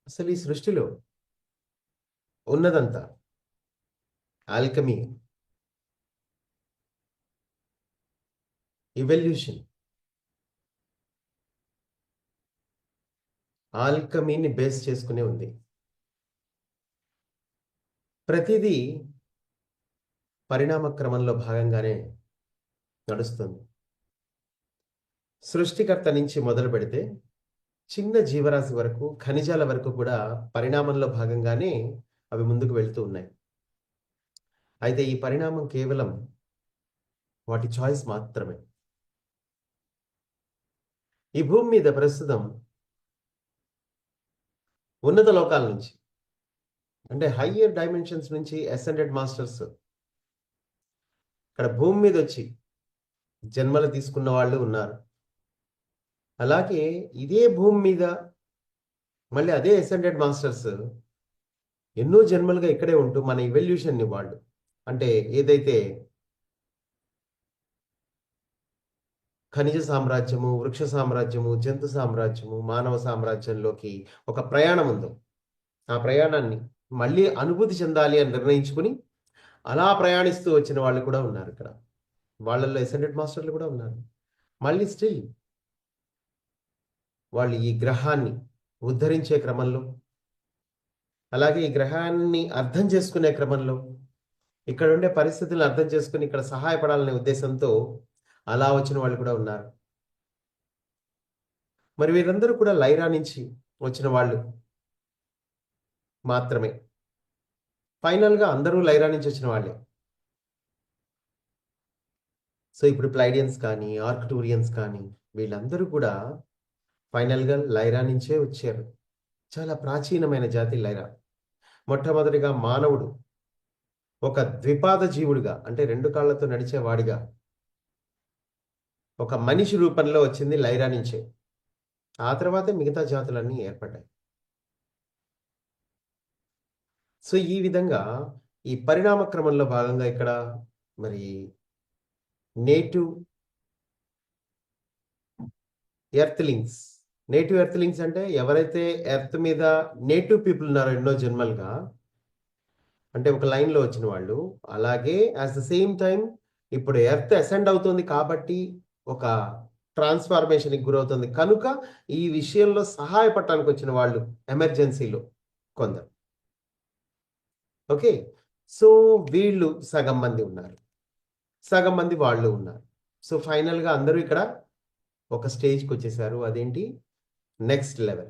అసలు ఈ సృష్టిలో ఉన్నదంతా ఆల్కమీ, ఇవల్యూషన్, ఆల్కమీని బేస్ చేసుకునే ఉంది. ప్రతిదీ పరిణామ క్రమంలో భాగంగానే నడుస్తుంది. సృష్టికర్త నుంచి మొదలు పెడితే చిన్న జీవరాశి వరకు, ఖనిజాల వరకు కూడా పరిణామంలో భాగంగానే అవి ముందుకు వెళ్తూ ఉన్నాయి. అయితే ఈ పరిణామం కేవలం వాటి చాయిస్ మాత్రమే. ఈ భూమి మీద ప్రస్తుతం ఉన్నత లోకాల నుంచి, అంటే హయ్యర్ డైమెన్షన్స్ నుంచి అసెండెడ్ మాస్టర్స్ ఇక్కడ భూమి మీద వచ్చి జన్మలు తీసుకున్న వాళ్ళు ఉన్నారు. అలాగే ఇదే భూమి మీద మళ్ళీ అదే అసెండెడ్ మాస్టర్స్ ఎన్నో జన్మలుగా ఇక్కడే ఉంటూ మన ఇవల్యూషన్ని వాళ్ళు, అంటే ఏదైతే ఖనిజ సామ్రాజ్యము, వృక్ష సామ్రాజ్యము, జంతు సామ్రాజ్యము, మానవ సామ్రాజ్యంలోకి ఒక ప్రయాణం ఉందో, ఆ ప్రయాణాన్ని మళ్ళీ అనుభూతి చెందాలి అని నిర్ణయించుకుని అలా ప్రయాణిస్తూ వచ్చిన వాళ్ళు కూడా ఉన్నారు ఇక్కడ. వాళ్ళల్లో అసెండెడ్ మాస్టర్లు కూడా ఉన్నారు. మళ్ళీ స్టిల్ వాళ్ళు ఈ గ్రహాన్ని ఉద్ధరించే క్రమంలో, అలాగే ఈ గ్రహాన్ని అర్థం చేసుకునే క్రమంలో, ఇక్కడ ఉండే పరిస్థితులను అర్థం చేసుకుని ఇక్కడ సహాయపడాలనే ఉద్దేశంతో అలా వచ్చిన వాళ్ళు కూడా ఉన్నారు. మరి వీరందరూ కూడా లైరా నుంచి వచ్చిన వాళ్ళు మాత్రమే. ఫైనల్గా అందరూ లైరా నుంచి వచ్చిన వాళ్ళే. సో ఇప్పుడు ప్లైడియన్స్ కానీ, ఆర్క్టూరియన్స్ కానీ, వీళ్ళందరూ కూడా ఫైనల్గా లైరా నుంచే వచ్చారు. చాలా ప్రాచీనమైన జాతి లైరా. మొట్టమొదటిగా మానవుడు ఒక ద్విపాద జీవుడిగా, అంటే రెండు కాళ్లతో నడిచేవాడిగా, ఒక మనిషి రూపంలో వచ్చింది లైరా నుంచే. ఆ తర్వాతే మిగతా జాతులన్నీ ఏర్పడ్డాయి. సో ఈ విధంగా ఈ పరిణామ క్రమంలో భాగంగా ఇక్కడ మరి నేటివ్ ఎర్త్లింగ్స్, నేటివ్ ఎర్త్లింగ్స్ అంటే ఎవరైతే ఎర్త్ మీద నేటివ్ పీపుల్ ఉన్నారో ఎన్నో జన్మలుగా, అంటే ఒక లైన్లో వచ్చిన వాళ్ళు, అలాగే యాట్ ద సేమ్ టైం ఇప్పుడు ఎర్త్ అసెండ్ అవుతుంది కాబట్టి ఒక ట్రాన్స్ఫార్మేషన్కి గురవుతుంది కనుక ఈ విషయంలో సహాయపడటానికి వచ్చిన వాళ్ళు ఎమర్జెన్సీలో కొందరు. ఓకే, సో వీళ్ళు సగం మంది ఉన్నారు, సగం మంది వాళ్ళు ఉన్నారు. సో ఫైనల్గా అందరూ ఇక్కడ ఒక స్టేజ్కి వచ్చేసారు. అదేంటి? Next level.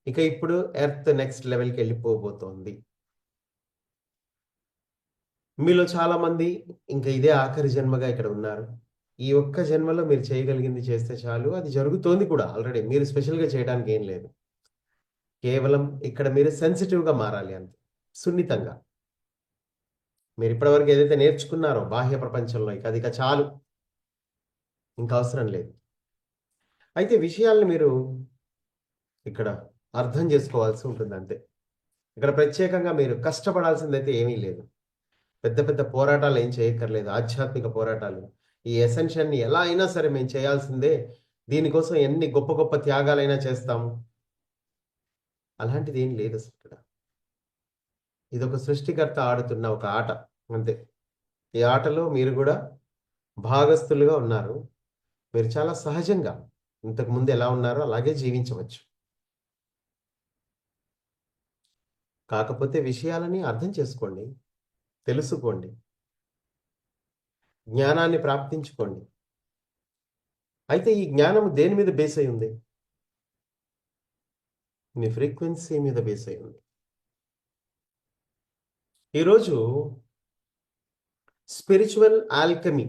ఇక ఇప్పుడు ఎర్త్ నెక్స్ట్ లెవెల్కి వెళ్ళిపోబోతోంది. మీలో చాలా మంది ఇంకా ఇదే ఆఖరి జన్మగా ఇక్కడ ఉన్నారు. ఈ ఒక్క జన్మలో మీరు చేయగలిగింది చేస్తే చాలు. అది జరుగుతోంది కూడా ఆల్రెడీ. మీరు స్పెషల్గా చేయడానికి ఏం లేదు. కేవలం ఇక్కడ మీరు సెన్సిటివ్గా మారాలి అంతే, సున్నితంగా. మీరు ఇప్పటివరకు ఏదైతే నేర్చుకున్నారో బాహ్య ప్రపంచంలో, ఇక చాలు, ఇంకా అవసరం లేదు. అయితే విషయాల్ని మీరు ఇక్కడ అర్థం చేసుకోవాల్సి ఉంటుంది అంతే. ఇక్కడ ప్రత్యేకంగా మీరు కష్టపడాల్సిందైతే ఏమీ లేదు. పెద్ద పెద్ద పోరాటాలు ఏం చేయక్కర్లేదు, ఆధ్యాత్మిక పోరాటాలు. ఈ ఎసెన్షన్ని ఎలా అయినా సరే మేము చేయాల్సిందే, దీనికోసం ఎన్ని గొప్ప గొప్ప త్యాగాలైనా చేస్తాము, అలాంటిది ఏం లేదు అసలు ఇక్కడ. ఇదొక సృష్టికర్త ఆడుతున్న ఒక ఆట అంతే. ఈ ఆటలో మీరు కూడా భాగస్థులుగా ఉన్నారు. మీరు చాలా సహజంగా ఇంతకు ముందు ఎలా ఉన్నారో అలాగే జీవించవచ్చు. కాకపోతే విషయాలని అర్థం చేసుకోండి, తెలుసుకోండి, జ్ఞానాన్ని ప్రాప్తించుకోండి. అయితే ఈ జ్ఞానం దేని మీద బేస్ అయి ఉంది? మీ ఫ్రీక్వెన్సీ మీద బేస్ అయి ఉంది. ఈరోజు స్పిరిచువల్ ఆల్కమీ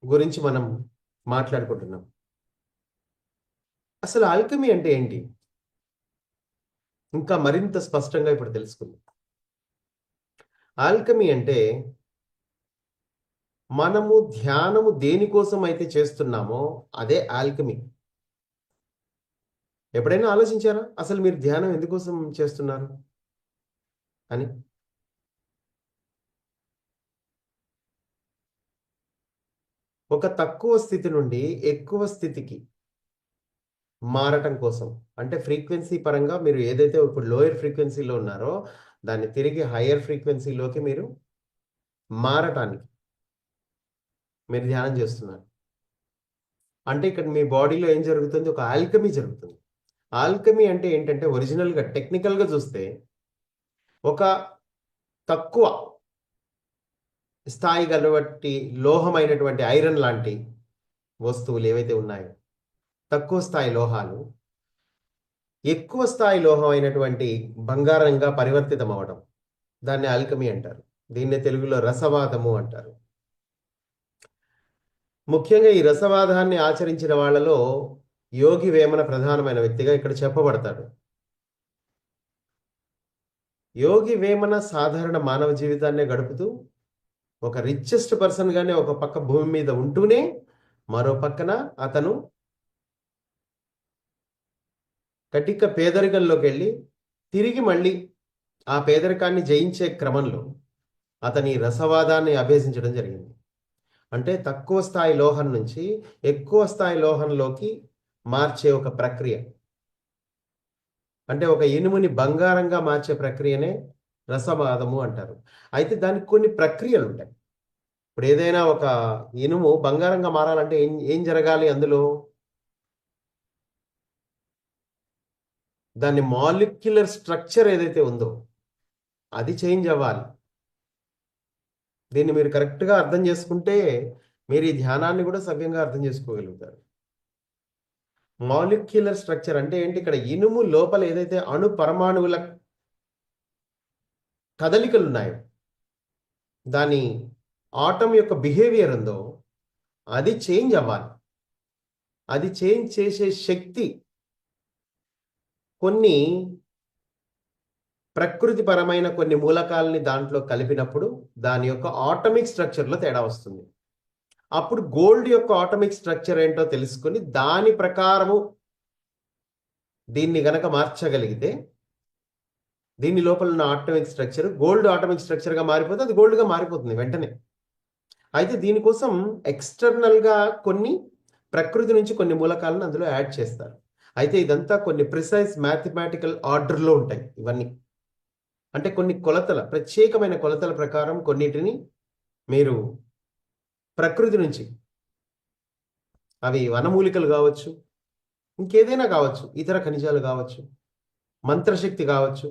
గురించి మనం మాట్లాడుకుంటున్నాం. అసలు ఆల్కమీ అంటే ఏంటి? ఇంకా మరింత స్పష్టంగా ఇప్పుడు తెలుసుకుందాం. ఆల్కమీ అంటే మనము ధ్యానము దేనికోసం అయితే చేస్తున్నామో అదే ఆల్కమీ. ఎప్పుడైనా ఆలోచించారా అసలు మీరు ధ్యానం ఎందుకోసం చేస్తున్నారు అని? ఒక తక్కువ స్థితి నుండి ఎక్కువ స్థితికి మారటం కోసం. అంటే ఫ్రీక్వెన్సీ పరంగా మీరు ఏదైతే ఇప్పుడు లోయర్ ఫ్రీక్వెన్సీలో ఉన్నారో దాన్ని తిరిగి హయ్యర్ ఫ్రీక్వెన్సీలోకి మీరు మారటానికి మీరు ధ్యానం చేస్తున్నారు. అంటే ఇక్కడ మీ బాడీలో ఏం జరుగుతుంది? ఒక ఆల్కమీ జరుగుతుంది. ఆల్కమీ అంటే ఏంటంటే ఒరిజినల్‌గా టెక్నికల్‌గా చూస్తే ఒక తక్కువ స్థాయి గలవట్టి లోహమైనటువంటి ఐరన్ లాంటి వస్తువులు ఏవైతే ఉన్నాయో, తక్కువ స్థాయి లోహాలు ఎక్కువ స్థాయి లోహం అయినటువంటి బంగారంగా పరివర్తితం అవ్వడం. దాన్ని ఆల్కమీ అంటారు. దీన్నే తెలుగులో రసవాదము అంటారు. ముఖ్యంగా ఈ రసవాదాన్ని ఆచరించిన వాళ్ళలో యోగి వేమన ప్రధానమైన వ్యక్తిగా ఇక్కడ చెప్పబడతాడు. యోగి వేమన సాధారణ మానవ జీవితాన్నే గడుపుతూ ఒక రిచెస్ట్ పర్సన్ గానే ఒక పక్క భూమి మీద ఉంటూనే మరో పక్కన అతను కటిక పేదరికంలోకి వెళ్ళి తిరిగి మళ్ళీ ఆ పేదరికాన్ని జయించే క్రమంలో అతని రసవాదాన్ని అభ్యసించడం జరిగింది. అంటే తక్కువ స్థాయి లోహం నుంచి ఎక్కువ స్థాయి లోహంలోకి మార్చే ఒక ప్రక్రియ. అంటే ఒక ఇనుముని బంగారంగా మార్చే ప్రక్రియనే రసవాదము అంటారు. అయితే దానికి కొన్ని ప్రక్రియలు ఉంటాయి. ఇప్పుడు ఏదైనా ఒక ఇనుము బంగారంగా మారాలంటే ఏం ఏం జరగాలి అందులో? దాని మాలిక్యులర్ స్ట్రక్చర్ ఏదైతే ఉందో అది చేంజ్ అవ్వాలి. దీన్ని మీరు కరెక్ట్‌గా అర్థం చేసుకుంటే మీరు ఈ ధ్యానాన్ని కూడా సవ్యంగా అర్థం చేసుకోగలుగుతారు. మాలిక్యులర్ స్ట్రక్చర్ అంటే ఏంటి? ఇక్కడ ఇనుము లోపల ఏదైతే అణు పరమాణువుల కదలికలు ఉన్నాయో దాని ఆటం యొక్క బిహేవియర్ ఉందో అది చేంజ్ అవ్వాలి. అది చేంజ్ చేసే శక్తి కొన్ని ప్రకృతిపరమైన కొన్ని మూలకాలని దాంట్లో కలిపినప్పుడు దాని యొక్క ఆటమిక్ స్ట్రక్చర్‌లో తేడా వస్తుంది. అప్పుడు గోల్డ్ యొక్క ఆటమిక్ స్ట్రక్చర్ ఏంటో తెలుసుకొని దాని ప్రకారము దీన్ని గనక మార్చగలిగితే దీని లోపల ఉన్న ఆటమిక్ స్ట్రక్చర్ గోల్డ్ ఆటమిక్ స్ట్రక్చర్‌గా మారిపోతే అది గోల్డ్‌గా మారిపోతుంది వెంటనే. అయితే దీనికోసం ఎక్స్‌టర్నల్‌గా కొన్ని ప్రకృతి నుంచి కొన్ని మూలకాలను అందులో యాడ్ చేస్తారు. అయితే ఇదంతా కొన్ని ప్రిసైజ్ మ్యాథమెటికల్ ఆర్డర్‌లో ఉంటాయి ఇవన్నీ. అంటే కొన్ని కొలతల ప్రత్యేకమైన కొలతల ప్రకారం కొన్నిటిని మీరు ప్రకృతి నుంచి అవి వనమూలికలు కావచ్చు, ఇంకేదైనా కావచ్చు, ఇతర ఖనిజాలు కావచ్చు, మంత్రశక్తి కావచ్చు.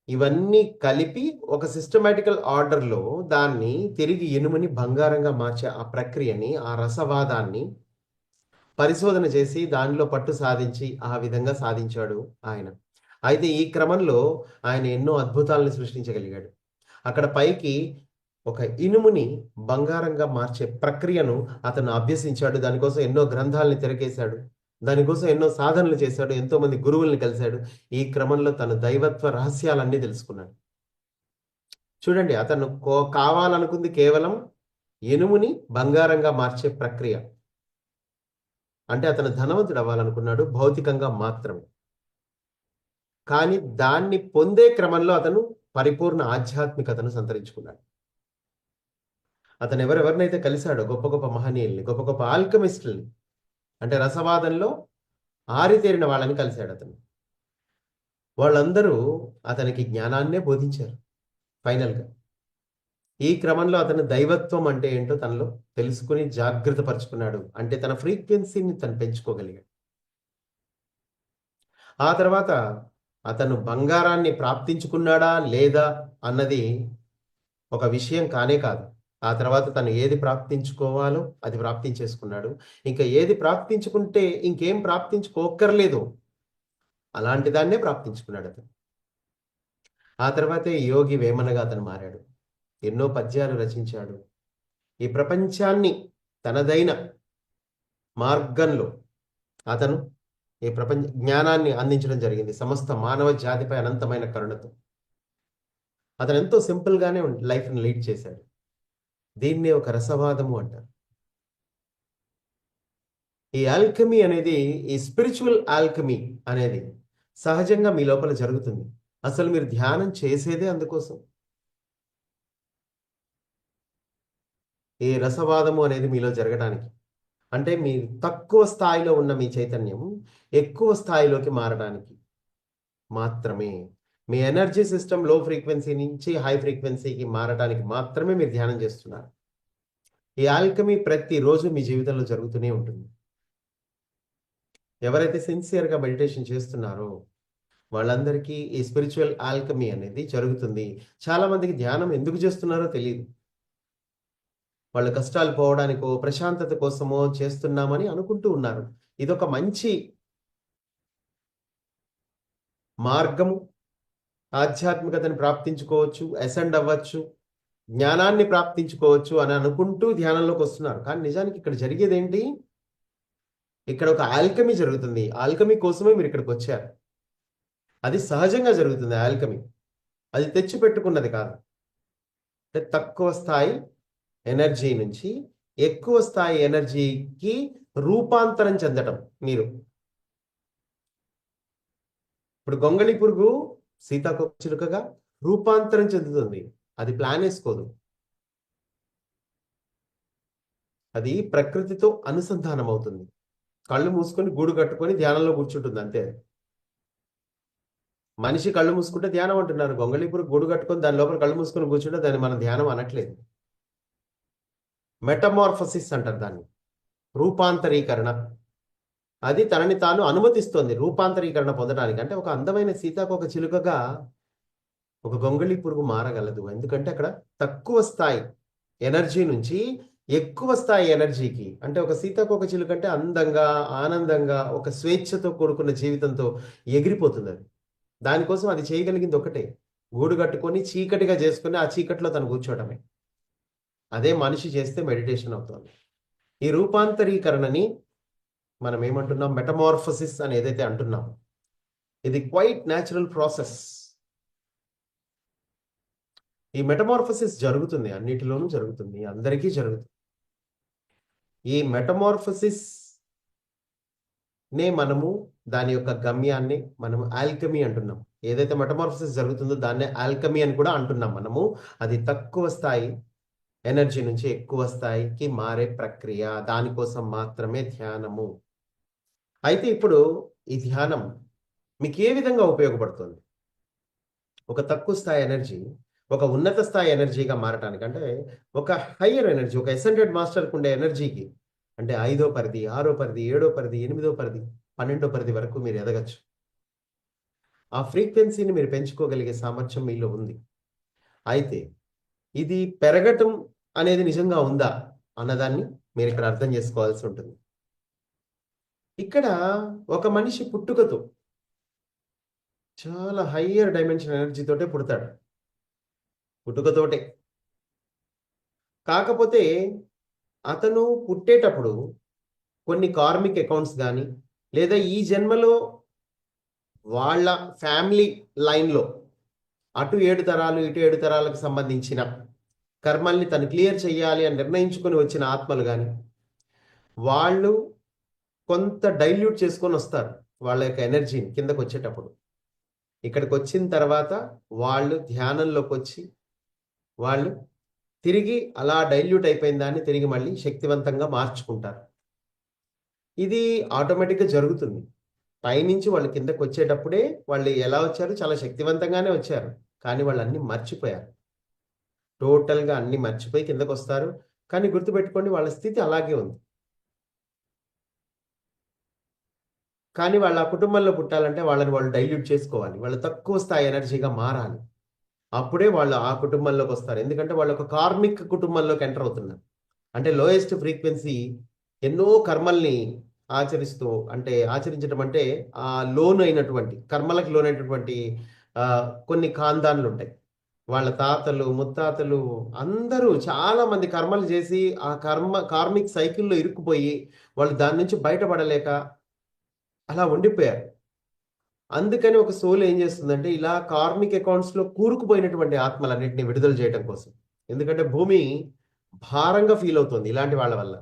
ఇవన్నీ కలిపి ఒక సిస్టమాటికల్ ఆర్డర్‌లో దాన్ని తిరిగి ఇనుముని బంగారంగా మార్చే ఆ ప్రక్రియని, ఆ రసవాదాన్ని పరిశోధన చేసి దానిలో పట్టు సాధించి ఆ విధంగా సాధించాడు ఆయన. అయితే ఈ క్రమంలో ఆయన ఎన్నో అద్భుతాలను సృష్టించగలిగాడు. అక్కడ పైకి ఒక ఇనుముని బంగారంగా మార్చే ప్రక్రియను అతను అభ్యసించాడు. దానికోసం ఎన్నో గ్రంథాలని తిరగేశాడు. దానికోసం ఎన్నో సాధనలు చేశాడు. ఎంతోమంది గురువుల్ని కలిశాడు. ఈ క్రమంలో తన దైవత్వ రహస్యాలన్నీ తెలుసుకున్నాడు. చూడండి అతను కావాలనుకుంది కేవలం ఇనుముని బంగారంగా మార్చే ప్రక్రియ. అంటే అతను ధనవంతుడు అవ్వాలనుకున్నాడు భౌతికంగా మాత్రమే. కానీ దాన్ని పొందే క్రమంలో అతను పరిపూర్ణ ఆధ్యాత్మికతను సంతరించుకున్నాడు. అతను ఎవరెవరినైతే కలిశాడో గొప్ప గొప్ప మహనీయుల్ని, గొప్ప గొప్ప ఆల్కమిస్టుల్ని, అంటే రసవాదంలో ఆరితేరిన వాళ్ళని కలిశాడు అతను. వాళ్ళందరూ అతనికి జ్ఞానాన్నే బోధించారు ఫైనల్‌గా. ఈ క్రమంలో అతను దైవత్వం అంటే ఏంటో తనలో తెలుసుకుని జాగ్రత్త పరుచుకున్నాడు. అంటే తన ఫ్రీక్వెన్సీని తను పెంచుకోగలిగాడు. ఆ తర్వాత అతను బంగారాన్ని ప్రాప్తించుకున్నాడా లేదా అన్నది ఒక విషయం కానే కాదు. ఆ తర్వాత తను ఏది ప్రాప్తించుకోవాలో అది ప్రాప్తించేసుకున్నాడు. ఇంకా ఏది ప్రాప్తించుకుంటే ఇంకేం ప్రాప్తించుకోక్కర్లేదు అలాంటి దాన్నే ప్రాప్తించుకున్నాడు అతను. ఆ తర్వాతే యోగి వేమనగా అతను మారాడు. ఎన్నో పద్యాలు రచించాడు. ఈ ప్రపంచాన్ని తనదైన మార్గంలో అతను ఈ ప్రపంచ జ్ఞానాన్ని అందించడం జరిగింది. సమస్త మానవ జాతిపై అనంతమైన కరుణతో. అతను ఎంతో సింపుల్‌గానే లైఫ్‌ని లీడ్ చేశాడు. దీన్నే ఒక రసవాదము అంటారు. ఈ ఆల్కెమీ అనేది ఈ స్పిరిచువల్ ఆల్కెమీ అనేది సహజంగా మీ లోపల జరుగుతుంది. అసలు మీరు ధ్యానం చేసేదే అందుకోసం. ఈ రసవాదము అనేది మీలో జరగడానికి. అంటే మీ తక్కువ స్థాయిలో ఉన్న మీ చైతన్యం ఎక్కువ స్థాయిలోకి మారడానికి మాత్రమే, మీ ఎనర్జీ సిస్టమ్ లో ఫ్రీక్వెన్సీ నుంచి హై ఫ్రీక్వెన్సీకి మారడానికి మాత్రమే మీరు ధ్యానం చేస్తున్నారు. ఈ ఆల్కమీ ప్రతిరోజు మీ జీవితంలో జరుగుతూనే ఉంటుంది. ఎవరైతే సిన్సియర్గా మెడిటేషన్ చేస్తున్నారో వాళ్ళందరికీ ఈ స్పిరిచువల్ ఆల్కమీ అనేది జరుగుతుంది. చాలా మందికి ధ్యానం ఎందుకు చేస్తున్నారో తెలియదు. వాళ్ళ కష్టాలు పోవడానికో ప్రశాంతత కోసమో చేస్తున్నామని అనుకుంటూ ఉన్నారు. ఇదొక మంచి మార్గము. ఆధ్యాత్మికతను ప్రాప్తించుకోవచ్చు, అసెండ్ అవ్వచ్చు, జ్ఞానాన్ని ప్రాప్తించుకోవచ్చు అని అనుకుంటూ ధ్యానంలోకి వస్తున్నారు. కానీ నిజానికి ఇక్కడ జరిగేది ఏంటి? ఇక్కడ ఒక ఆల్కమీ జరుగుతుంది. ఆల్కమీ కోసమే మీరు ఇక్కడికి వచ్చారు. అది సహజంగా జరుగుతుంది. ఆల్కమీ అది తెచ్చి పెట్టుకున్నది కాదు. అంటే తక్కువ స్థాయి ఎనర్జీ నుంచి ఎక్కువ స్థాయి ఎనర్జీకి రూపాంతరం చెందటం. మీరు ఇప్పుడు గొంగళి పురుగు సీతాకోకచిలుకగా రూపాంతరం చెందుతుంది. అది ప్లాన్ వేసుకోదు. అది ప్రకృతితో అనుసంధానం అవుతుంది. కళ్ళు మూసుకొని గూడు కట్టుకొని ధ్యానంలో కూర్చుంటుంది అంతే. మనిషి కళ్ళు మూసుకుంటే ధ్యానం అంటున్నారు. గొంగళి పురుగు గూడు కట్టుకొని దాని లోపల కళ్ళు మూసుకొని కూర్చుంటే దాన్ని మనం ధ్యానం అనట్లేదు. మెటమార్ఫసిస్ అంటారు దాన్ని, రూపాంతరీకరణ. అది తనని తాను అనుమతిస్తోంది రూపాంతరీకరణ పొందడానికి. అంటే ఒక అందమైన సీతాకోక చిలుకగా ఒక గొంగళి పురుగు మారగలదు. ఎందుకంటే అక్కడ తక్కువ స్థాయి ఎనర్జీ నుంచి ఎక్కువ స్థాయి ఎనర్జీకి, అంటే ఒక సీతాకోక చిలుక అంటే అందంగా ఆనందంగా ఒక స్వేచ్ఛతో కూడుకున్న జీవితంతో ఎగిరిపోతుంది. అది దానికోసం అది చేయగలిగింది ఒకటే, గూడు కట్టుకొని చీకటిగా చేసుకుని ఆ చీకట్లో తను కూర్చోవడమే. అదే మనిషి చేస్తే మెడిటేషన్ అవుతుంది. ఈ రూపాంతరీకరణని మనం ఏమంటున్నాం? మెటమార్ఫసిస్ అని ఏదైతే అంటున్నాం, ఇది క్వైట్ న్యాచురల్ ప్రాసెస్. ఈ మెటమార్ఫసిస్ జరుగుతుంది, అన్నిటిలోనూ జరుగుతుంది, అందరికీ జరుగుతుంది. ఈ మెటమార్ఫసిస్ నే మనము దాని యొక్క గమ్యాన్ని మనము ఆల్కమీ అంటున్నాం. ఏదైతే మెటమార్ఫసిస్ జరుగుతుందో దాన్నే ఆల్కమీ అని కూడా అంటున్నాం మనము. అది తక్కువ స్థాయి ఎనర్జీ నుంచి ఎక్కువ స్థాయికి మారే ప్రక్రియ. దానికోసం మాత్రమే ధ్యానము. అయితే ఇప్పుడు ఈ ధ్యానం మీకు ఏ విధంగా ఉపయోగపడుతుంది? ఒక తక్కువ స్థాయి ఎనర్జీ ఒక ఉన్నత స్థాయి ఎనర్జీగా మారటానికి, అంటే ఒక హయ్యర్ ఎనర్జీ, ఒక అసెండెడ్ మాస్టర్కి ఉండే ఎనర్జీకి, అంటే 5వ పరిధి, 6వ పరిధి, 7వ పరిధి, 8వ పరిధి, 12వ పరిధి వరకు మీరు ఎదగచ్చు. ఆ ఫ్రీక్వెన్సీని మీరు పెంచుకోగలిగే సామర్థ్యం మీలో ఉంది. అయితే ఇది పెరగటం అనేది నిజంగా ఉందా అన్నదాన్ని మీరు ఇక్కడ అర్థం చేసుకోవాల్సి ఉంటుంది. ఇక్కడ ఒక మనిషి పుట్టుకతో చాలా హయ్యర్ డైమెన్షన్ ఎనర్జీతోటే పుడతాడు, పుట్టుకతోటే. కాకపోతే అతను పుట్టేటప్పుడు కొన్ని కార్మిక్ అకౌంట్స్ కానీ, లేదా ఈ జన్మలో వాళ్ళ ఫ్యామిలీ లైన్లో అటు 7 తరాలు ఇటు 7 తరాలకు సంబంధించిన కర్మల్ని తను క్లియర్ చేయాలి అని నిర్ణయించుకొని వచ్చిన ఆత్మలు కానీ, వాళ్ళు కొంత డైల్యూట్ చేసుకొని వస్తారు వాళ్ళ యొక్క ఎనర్జీని కిందకు వచ్చేటప్పుడు. ఇక్కడికి వచ్చిన తర్వాత వాళ్ళు ధ్యానంలోకి వచ్చి వాళ్ళు తిరిగి అలా డైల్యూట్ అయిపోయిన దాన్ని తిరిగి మళ్ళీ శక్తివంతంగా మార్చుకుంటారు. ఇది ఆటోమేటిక్గా జరుగుతుంది. పైనుంచి వాళ్ళు కిందకు వచ్చేటప్పుడే వాళ్ళు ఎలా వచ్చారు? చాలా శక్తివంతంగానే వచ్చారు. కానీ వాళ్ళు అన్ని మర్చిపోయారు. టోటల్గా అన్ని మర్చిపోయి కిందకు వస్తారు. కానీ గుర్తుపెట్టుకోండి, వాళ్ళ స్థితి అలాగే ఉంది. కానీ వాళ్ళ కుటుంబంలో పుట్టాలంటే వాళ్ళని వాళ్ళు డైల్యూట్ చేసుకోవాలి. వాళ్ళు తక్కువ స్థాయి ఎనర్జీగా మారాలి. అప్పుడే వాళ్ళు ఆ కుటుంబంలోకి వస్తారు. ఎందుకంటే వాళ్ళు ఒక కార్మిక్ కుటుంబంలోకి ఎంటర్ అవుతున్నారు. అంటే లోయెస్ట్ ఫ్రీక్వెన్సీ ఎన్నో కర్మల్ని ఆచరిస్తూ, అంటే ఆచరించడం అంటే ఆ లోన్ అయినటువంటి కర్మలకు లోనైనటువంటి కొన్ని ఖాందాన్లు ఉంటాయి. వాళ్ళ తాతలు ముత్తాతలు అందరూ చాలా మంది కర్మలు చేసి ఆ కార్మిక్ సైకిల్లో ఇరుక్కుపోయి వాళ్ళు దాని నుంచి బయటపడలేక అలా ఉండిపోయారు. అందుకని ఒక సోల్ ఏం చేస్తుందంటే ఇలా కార్మిక్ అకౌంట్స్లో కూరుకుపోయినటువంటి ఆత్మలన్నింటినీ విడుదల చేయడం కోసం. ఎందుకంటే భూమి భారంగా ఫీల్ అవుతుంది ఇలాంటి వాళ్ళ వల్ల.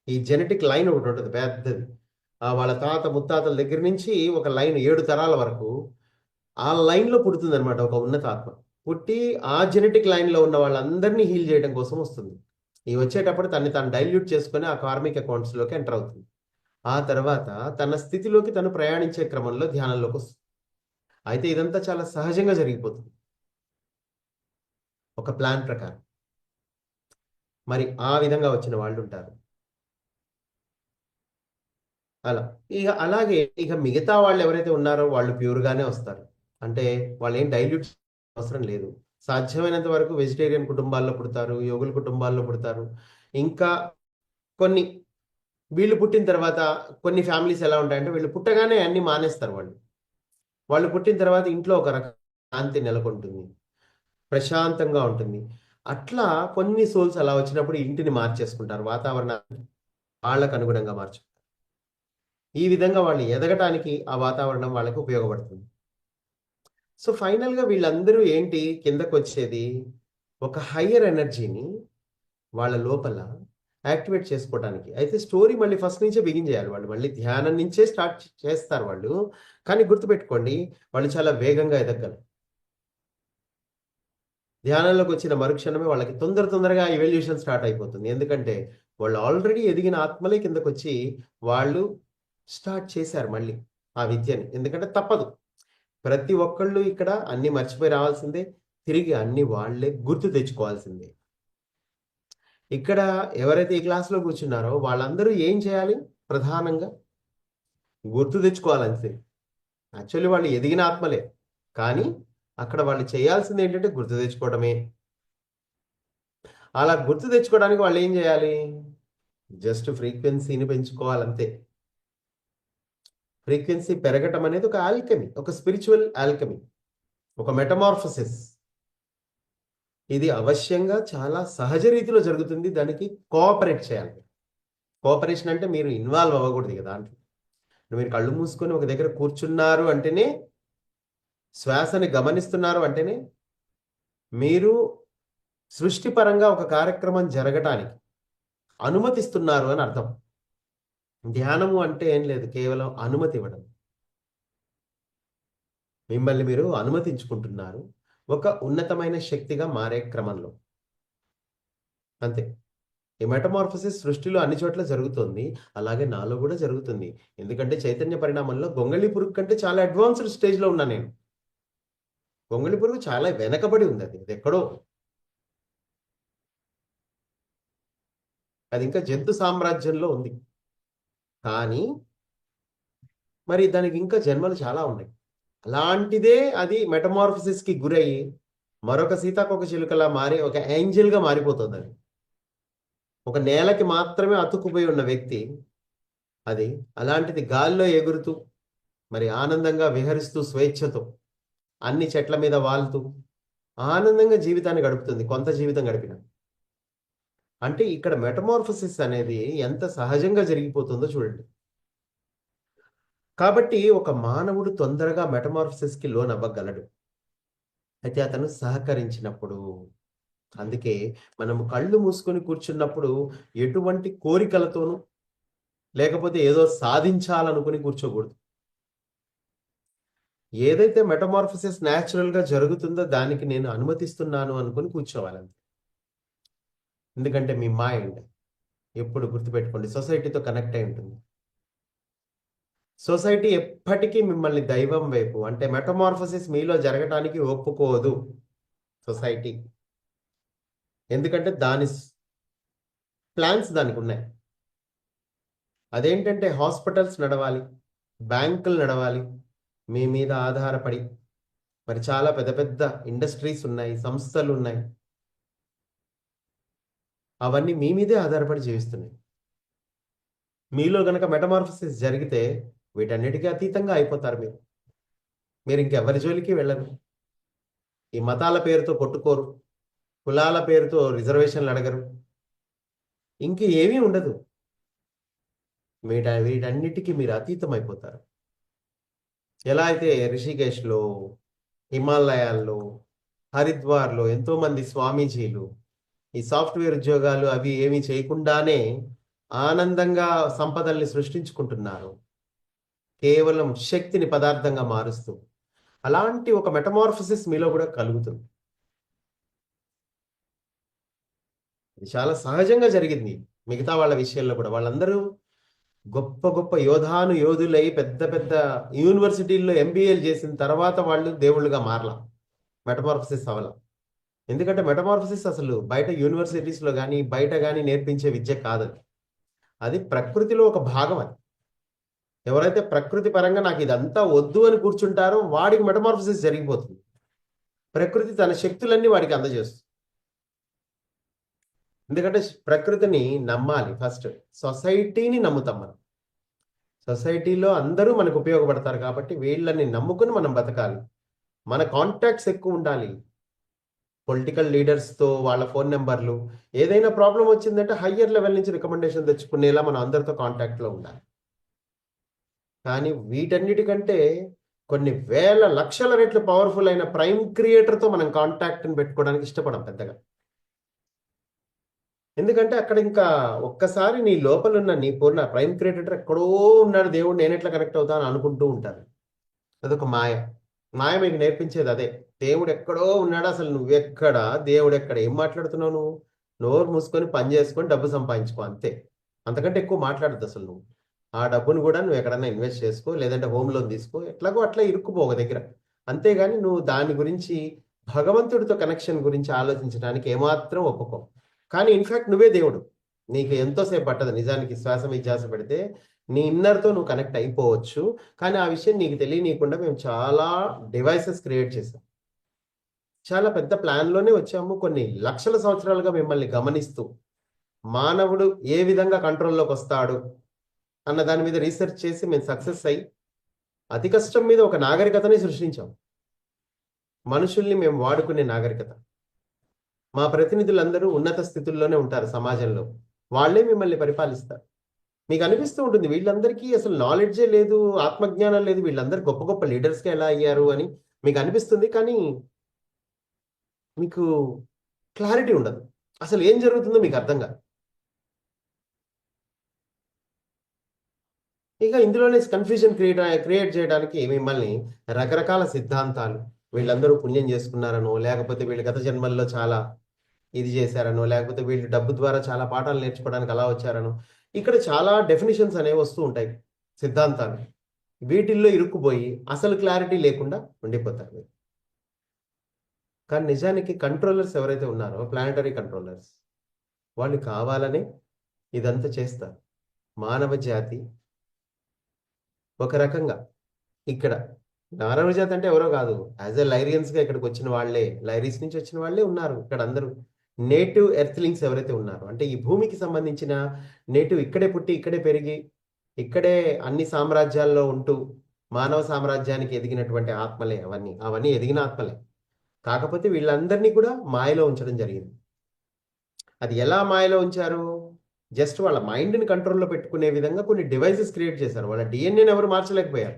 ఈ జెనెటిక్ లైన్ ఒకటి ఉంటుంది పెద్దది, వాళ్ళ తాత ముత్తాతల దగ్గర నుంచి ఒక లైన్ 7 తరాల వరకు ఆ లైన్లో పుడుతుంది అనమాట ఒక ఉన్నత ఆత్మ. పుట్టి ఆ జెనెటిక్ లైన్లో ఉన్న వాళ్ళందరినీ హీల్ చేయడం కోసం వస్తుంది. ఈ వచ్చేటప్పుడు తన్ని తాను డైల్యూట్ చేసుకొని ఆ కార్మిక్ అకౌంట్స్‌లోకి ఎంటర్ అవుతుంది. ఆ తర్వాత తన స్థితిలోకి తను ప్రయాణించే క్రమంలో ధ్యానంలోకొస్తుంది. అయితే ఇదంతా చాలా సహజంగా జరిగిపోతుంది. ఒక ప్లాన్ ప్రకారం. మరి ఆ విధంగా వచ్చిన వాళ్ళుంటారు. అలా. అలాగే మిగతా వాళ్ళెవరైతే ఉన్నారో వాళ్ళు ప్యూర్‌గానే వస్తారు. అంటే వాళ్ళేం డైల్యూట్ అవసరం లేదు. సాధ్యమైనంత వరకు వెజిటేరియన్ కుటుంబాల్లో పుడతారు, యోగుల కుటుంబాల్లో పుడతారు. ఇంకా కొన్ని వీళ్ళు పుట్టిన తర్వాత కొన్ని ఫ్యామిలీస్ ఎలా ఉంటాయంటే వీళ్ళు పుట్టగానే అన్నీ మానేస్తారు వాళ్ళు. వాళ్ళు పుట్టిన తర్వాత ఇంట్లో ఒక రకమైన శాంతి నెలకొంటుంది. ప్రశాంతంగా ఉంటుంది. అట్లా కొన్ని సోల్స్ అలా వచ్చినప్పుడు ఇంటిని మార్చేసుకుంటారు. వాతావరణాన్ని వాళ్ళకు అనుగుణంగా ఈ విధంగా వాళ్ళు ఎదగటానికి ఆ వాతావరణం వాళ్ళకి ఉపయోగపడుతుంది. సో, ఫైనల్‌గా వీళ్ళందరూ ఏంటి కిందకొచ్చేది ఒక హైయర్ ఎనర్జీని వాళ్ళ లోపల యాక్టివేట్ చేసుకోవటానికి. అయితే స్టోరీ మళ్ళీ ఫస్ట్ నుంచే బిగిన్ చేయాలి వాళ్ళు. మళ్ళీ ధ్యానం నుంచే స్టార్ట్ చేస్తారు వాళ్ళు. కానీ గుర్తుపెట్టుకోండి వాళ్ళు చాలా వేగంగా ఎదగగలరు. ధ్యానంలోకొచ్చిన మరుక్షణమే వాళ్ళకి తొందరగా ఎవల్యూషన్ స్టార్ట్ అయిపోతుంది. ఎందుకంటే వాళ్ళు ఆల్రెడీ ఎదిగిన ఆత్మలే కిందకొచ్చి వాళ్ళు స్టార్ట్ చేశారు మళ్ళీ ఆ విద్యని. ఎందుకంటే తప్పదు. ప్రతి ఒక్కళ్ళు ఇక్కడ అన్నీ మర్చిపోయి రావాల్సిందే. తిరిగి అన్నీ వాళ్ళే గుర్తు తెచ్చుకోవాల్సిందే. ఇక్కడ ఎవరైతే ఈ క్లాస్‌లో కూర్చున్నారో వాళ్ళందరూ ఏం చేయాలి? ప్రధానంగా గుర్తు తెచ్చుకోవాలంతే. యాక్చువల్లీ వాళ్ళు ఎదిగిన ఆత్మలే. కానీ అక్కడ వాళ్ళు చేయాల్సిందేంటంటే గుర్తు తెచ్చుకోవడమే. అలా గుర్తు తెచ్చుకోవడానికి వాళ్ళేం జేయాలి? జస్ట్ ఫ్రీక్వెన్సీని పెంచుకోవాలంతే. ఫ్రీక్వెన్సీ పెరగటం అనేది ఒక ఆల్కెమీ. ఒక స్పిరిచ్యువల్ ఆల్కెమీ. ఒక మెటమార్ఫోసిస్. ఇది అవశ్యంగా చాలా సహజ రీతిలో జరుగుతుంది. దానికి కోఆపరేట్ చేయాలి. కోఆపరేషన్ అంటే మీరు ఇన్వాల్వ్ అవ్వకూడదు ఇక దాంట్లో. మీరు కళ్ళు మూసుకొని ఒక దగ్గర కూర్చున్నారు అంటేనే, శ్వాసని గమనిస్తున్నారు అంటేనే, మీరు సృష్టిపరంగా ఒక కార్యక్రమం జరగటానికి అనుమతిస్తున్నారు అని అర్థం. ధ్యానము అంటే ఏం లేదు. కేవలం అనుమతి ఇవ్వడం. మిమ్మల్ని మీరు అనుమతించుకుంటున్నారు. ఒక ఉన్నతమైన శక్తిగా మారే క్రమంలో. అంతే. ఈ మెటమార్ఫోసిస్ సృష్టిలో అన్ని చోట్ల జరుగుతుంది. అలాగే నాలో గూడా జరుగుతుంది. ఎందుకంటే చైతన్య పరిణామంలో గొంగళి పురుగు కంటే చాలా అడ్వాన్స్‌డ్ స్టేజ్‌లో ఉన్నా నేను. గొంగళి పురుగు చాలా వెనకబడి ఉందది. అదెక్కడో. అది ఇంకా జంతు సామ్రాజ్యంలో ఉంది. కానీ మరి దానికి ఇంకా జన్మలు చాలా ఉన్నాయి. అలాంటిదే అది మెటమార్ఫోసిస్‌కి గురయ్యి మరొక సీతాకోకచిలుకలా మారి ఒక ఏంజెల్‌గా మారిపోతుందది. ఒక నేలకి మాత్రమే అతుక్కుపోయి ఉన్న వ్యక్తి అది. అలాంటిది గాల్లో ఎగురుతూ, మరి ఆనందంగా విహరిస్తూ స్వేచ్ఛతో, అన్ని చెట్ల మీద వాలుతూ, ఆనందంగా జీవితాన్ని గడుపుతుంది. కొంత జీవితం గడిపిన. అంటే ఇక్కడ మెటమార్ఫోసిస్ అనేది ఎంత సహజంగా జరిగిపోతుందో చూడండి. కాబట్టి ఒక మానవుడు తొందరగా మెటమార్ఫోసిస్‌కి లోనవ్వగలడు. అయితే అతను సహకరించినప్పుడు. అందుకే మనము కళ్ళు మూసుకొని కూర్చున్నప్పుడు ఎటువంటి కోరికలతోనూ, లేకపోతే ఏదో సాధించాలనుకుని కూర్చోకూడదు. ఏదైతే మెటమార్ఫోసిస్ న్యాచురల్‌గా జరుగుతుందో దానికి నేను అనుమతిస్తున్నాను అనుకుని కూర్చోవాలంతే. ఎందుకంటే మీ మైండ్ ఎప్పుడు గుర్తుపెట్టుకోండి సొసైటీతో కనెక్ట్ అయి ఉంటుంది. సొసైటీ ఎప్పటికీ మిమ్మల్ని దైవం వైపు అంటే మెటమార్ఫోసిస్ మీలో జరగటానికి ఒప్పుకోదు సొసైటీ. ఎందుకంటే దాని ప్లాన్స్ దానికున్నాయి. అదేంటంటే హాస్పిటల్స్ నడవాలి, బ్యాంకులు నడవాలి, మీ మీద ఆధారపడి. మరి చాలా పెద్ద పెద్ద ఇండస్ట్రీస్ ఉన్నాయి, సంస్థలున్నాయి. అవన్నీ మీ మీదే ఆధారపడి జీవిస్తున్నాయి. మీలో గనక మెటమార్ఫోసిస్ జరిగితే వీటన్నిటికి అతీతంగా అయిపోతారు మీరు. మీరింకెవరి జోలికి వెళ్ళరు. ఈ మతాల పేరుతో కొట్టుకోరు. కులాల పేరుతో రిజర్వేషన్‌లు అడగరు. ఇంక ఏమీ ఉండదు. వీటన్నిటికి మీరు అతీతమైపోతారు. ఎలా అయితే రిషికేశ్‌లో, హిమాలయాల్లో, హరిద్వార్‌లో ఎంతోమంది స్వామీజీలు ఈ సాఫ్ట్‌వేర్ ఉద్యోగాలు అవి ఏమి చేయకుండానే ఆనందంగా సంపదల్ని సృష్టించుకుంటున్నారు. కేవలం శక్తిని పదార్థంగా మారుస్తూ. అలాంటి ఒక మెటమార్ఫోసిస్ మీలో గూడా కలుగుతుంది. ఇది చాలా సహజంగా జరిగింది మిగతా వాళ్ళ విషయంలో కూడా. వాళ్ళందరూ గొప్ప గొప్ప యోధులై పెద్ద పెద్ద యూనివర్సిటీల్లో ఎంబీఏలు చేసిన తర్వాత వాళ్ళు దేవుళ్ళుగా మారలా, మెటమార్ఫసిస్ అవ్వాల. ఎందుకంటే మెటమార్ఫసిస్ అసలు బయట యూనివర్సిటీస్లో కానీ బయట కానీ నేర్పించే విద్య కాదు. అది ప్రకృతిలో ఒక భాగం. అది ఎవరైతే ప్రకృతి పరంగా నాకు ఇదంతా వద్దు అని కూర్చుంటారో వాడికి మెటమార్ఫసిస్ జరిగిపోతుంది. ప్రకృతి తన శక్తులన్నీ వాడికి అందజేస్తుంది. ఎందుకంటే ప్రకృతిని నమ్మాలి ఫస్ట్. సొసైటీని నమ్ముతాం మనం. సొసైటీలో అందరూ మనకు ఉపయోగపడతారు కాబట్టి వీళ్ళని నమ్ముకుని మనం బతకాలి. మన కాంటాక్ట్స్ ఎక్కువ ఉండాలి. పొలిటికల్ లీడర్స్తో వాళ్ళ ఫోన్ నెంబర్లు, ఏదైనా ప్రాబ్లం వచ్చిందంటే హయ్యర్ లెవెల్ నుంచి రికమెండేషన్ తెచ్చుకునేలా మనం అందరితో కాంటాక్ట్లో ఉండాలి. కానీ వీటన్నిటికంటే కొన్ని వేల లక్షల రెట్లు పవర్ఫుల్ అయిన ప్రైమ్ క్రియేటర్తో మనం కాంటాక్ట్ని పెట్టుకోవడానికి ఇష్టపడం పెద్దగా. ఎందుకంటే అక్కడ ఇంకా ఒక్కసారి నీ లోపల ఉన్న నీ పూర్ణ ప్రైమ్ క్రియేటర్ ఎక్కడో ఉన్నాడు దేవుడు, నేను ఎట్లా కనెక్ట్ అవుతాను అనుకుంటూ ఉంటాను. అదొక మాయ. మాయ మీకు నేర్పించేది అదే. దేవుడు ఎక్కడో ఉన్నాడు, అసలు నువ్వెక్కడ, దేవుడు ఎక్కడ, ఏం మాట్లాడుతున్నావు నువ్వు? నోరు మూసుకొని పని చేసుకొని డబ్బు సంపాదించుకో అంతే. అంతకంటే ఎక్కువ మాట్లాడద్దు అసలు నువ్వు. ఆ డబ్బును కూడా నువ్వు ఎక్కడన్నా ఇన్వెస్ట్ చేసుకో, లేదంటే హోమ్ లోన్ తీసుకో, ఎట్లాగో అట్లా ఇరుక్కుపో ఒక దగ్గర. అంతేగాని నువ్వు దాని గురించి భగవంతుడితో కనెక్షన్ గురించి ఆలోచించడానికి ఏమాత్రం ఒప్పుకో. కానీ ఇన్ఫాక్ట్ నువ్వే దేవుడు. నీకు ఎంతోసేపు పట్టదు నిజానికి. శ్వాస విశ్వాస పెడితే నీ ఇన్నర్తో నువ్వు కనెక్ట్ అయిపోవచ్చు. కానీ ఆ విషయం నీకు తెలియనీయకుండా మేము చాలా డివైసెస్ క్రియేట్ చేసాం. చాలా పెద్ద ప్లాన్లోనే వచ్చాము. కొన్ని లక్షల సంవత్సరాలుగా మిమ్మల్ని గమనిస్తూ మానవుడు ఏ విధంగా కంట్రోల్లోకి వస్తాడు అన్న దాని మీద రీసెర్చ్ చేసి మేము సక్సెస్ అయ్యి అతి కష్టం మీద ఒక నాగరికతని సృష్టించాం. మనుషుల్ని మేము వాడుకునే నాగరికత. మా ప్రతినిధులందరూ ఉన్నత స్థితుల్లోనే ఉంటారు సమాజంలో. వాళ్ళే మిమ్మల్ని పరిపాలిస్తారు. మీకు అనిపిస్తూ ఉంటుంది వీళ్ళందరికీ అసలు నాలెడ్జే లేదు, ఆత్మజ్ఞానం లేదు, వీళ్ళందరూ గొప్ప గొప్ప లీడర్స్గా ఎలా అయ్యారు అని మీకు అనిపిస్తుంది. కానీ మీకు క్లారిటీ ఉండదు. అసలు ఏం జరుగుతుందో మీకు అర్థం కాదు. ఇక ఇందులోనే కన్ఫ్యూజన్ క్రియేట్ చేయడానికి మిమ్మల్ని రకరకాల సిద్ధాంతాలు, వీళ్ళందరూ పుణ్యం చేసుకున్నారనో, లేకపోతే వీళ్ళు గత జన్మల్లో చాలా ఇది చేశారనో, లేకపోతే వీళ్ళు డబ్బు ద్వారా చాలా పాఠాలు నేర్చుకోవడానికి అలా వచ్చారనో, ఇక్కడ చాలా డెఫినిషన్స్ అనేవి వస్తూ ఉంటాయి, సిద్ధాంతాలు. వీటిల్లో ఇరుక్కుపోయి అసలు క్లారిటీ లేకుండా ఉండిపోతారు. కానీ నిజానికి కంట్రోలర్స్ ఎవరైతే ఉన్నారో, ప్లానటరీ కంట్రోలర్స్, వాళ్ళు కావాలని ఇదంతా చేస్తారు. మానవ జాతి ఒక రకంగా ఇక్కడ మానవ జాతి అంటే ఎవరో కాదు, యాజ్ ఎ లైరియన్స్గా ఇక్కడికి వచ్చిన వాళ్ళే, లైరీస్ నుంచి వచ్చిన వాళ్ళే ఉన్నారు ఇక్కడ అందరూ. నేటివ్ ఎర్త్లింగ్స్ ఎవరైతే ఉన్నారో, అంటే ఈ భూమికి సంబంధించిన నేటివ్, ఇక్కడే పుట్టి ఇక్కడే పెరిగి ఇక్కడే అన్ని సామ్రాజ్యాల్లో ఉంటూ మానవ సామ్రాజ్యానికి ఎదిగినటువంటి ఆత్మలే అవన్నీ ఎదిగిన ఆత్మలే. కాకపోతే వీళ్ళందరినీ కూడా మాయలో ఉంచడం జరిగింది. అది ఎలా మాయలో ఉంచారు? జస్ట్ వాళ్ళ మైండ్ని కంట్రోల్లో పెట్టుకునే విధంగా కొన్ని డివైసెస్ క్రియేట్ చేశారు. వాళ్ళ డిఎన్ఏని ఎవరు మార్చలేకపోయారు.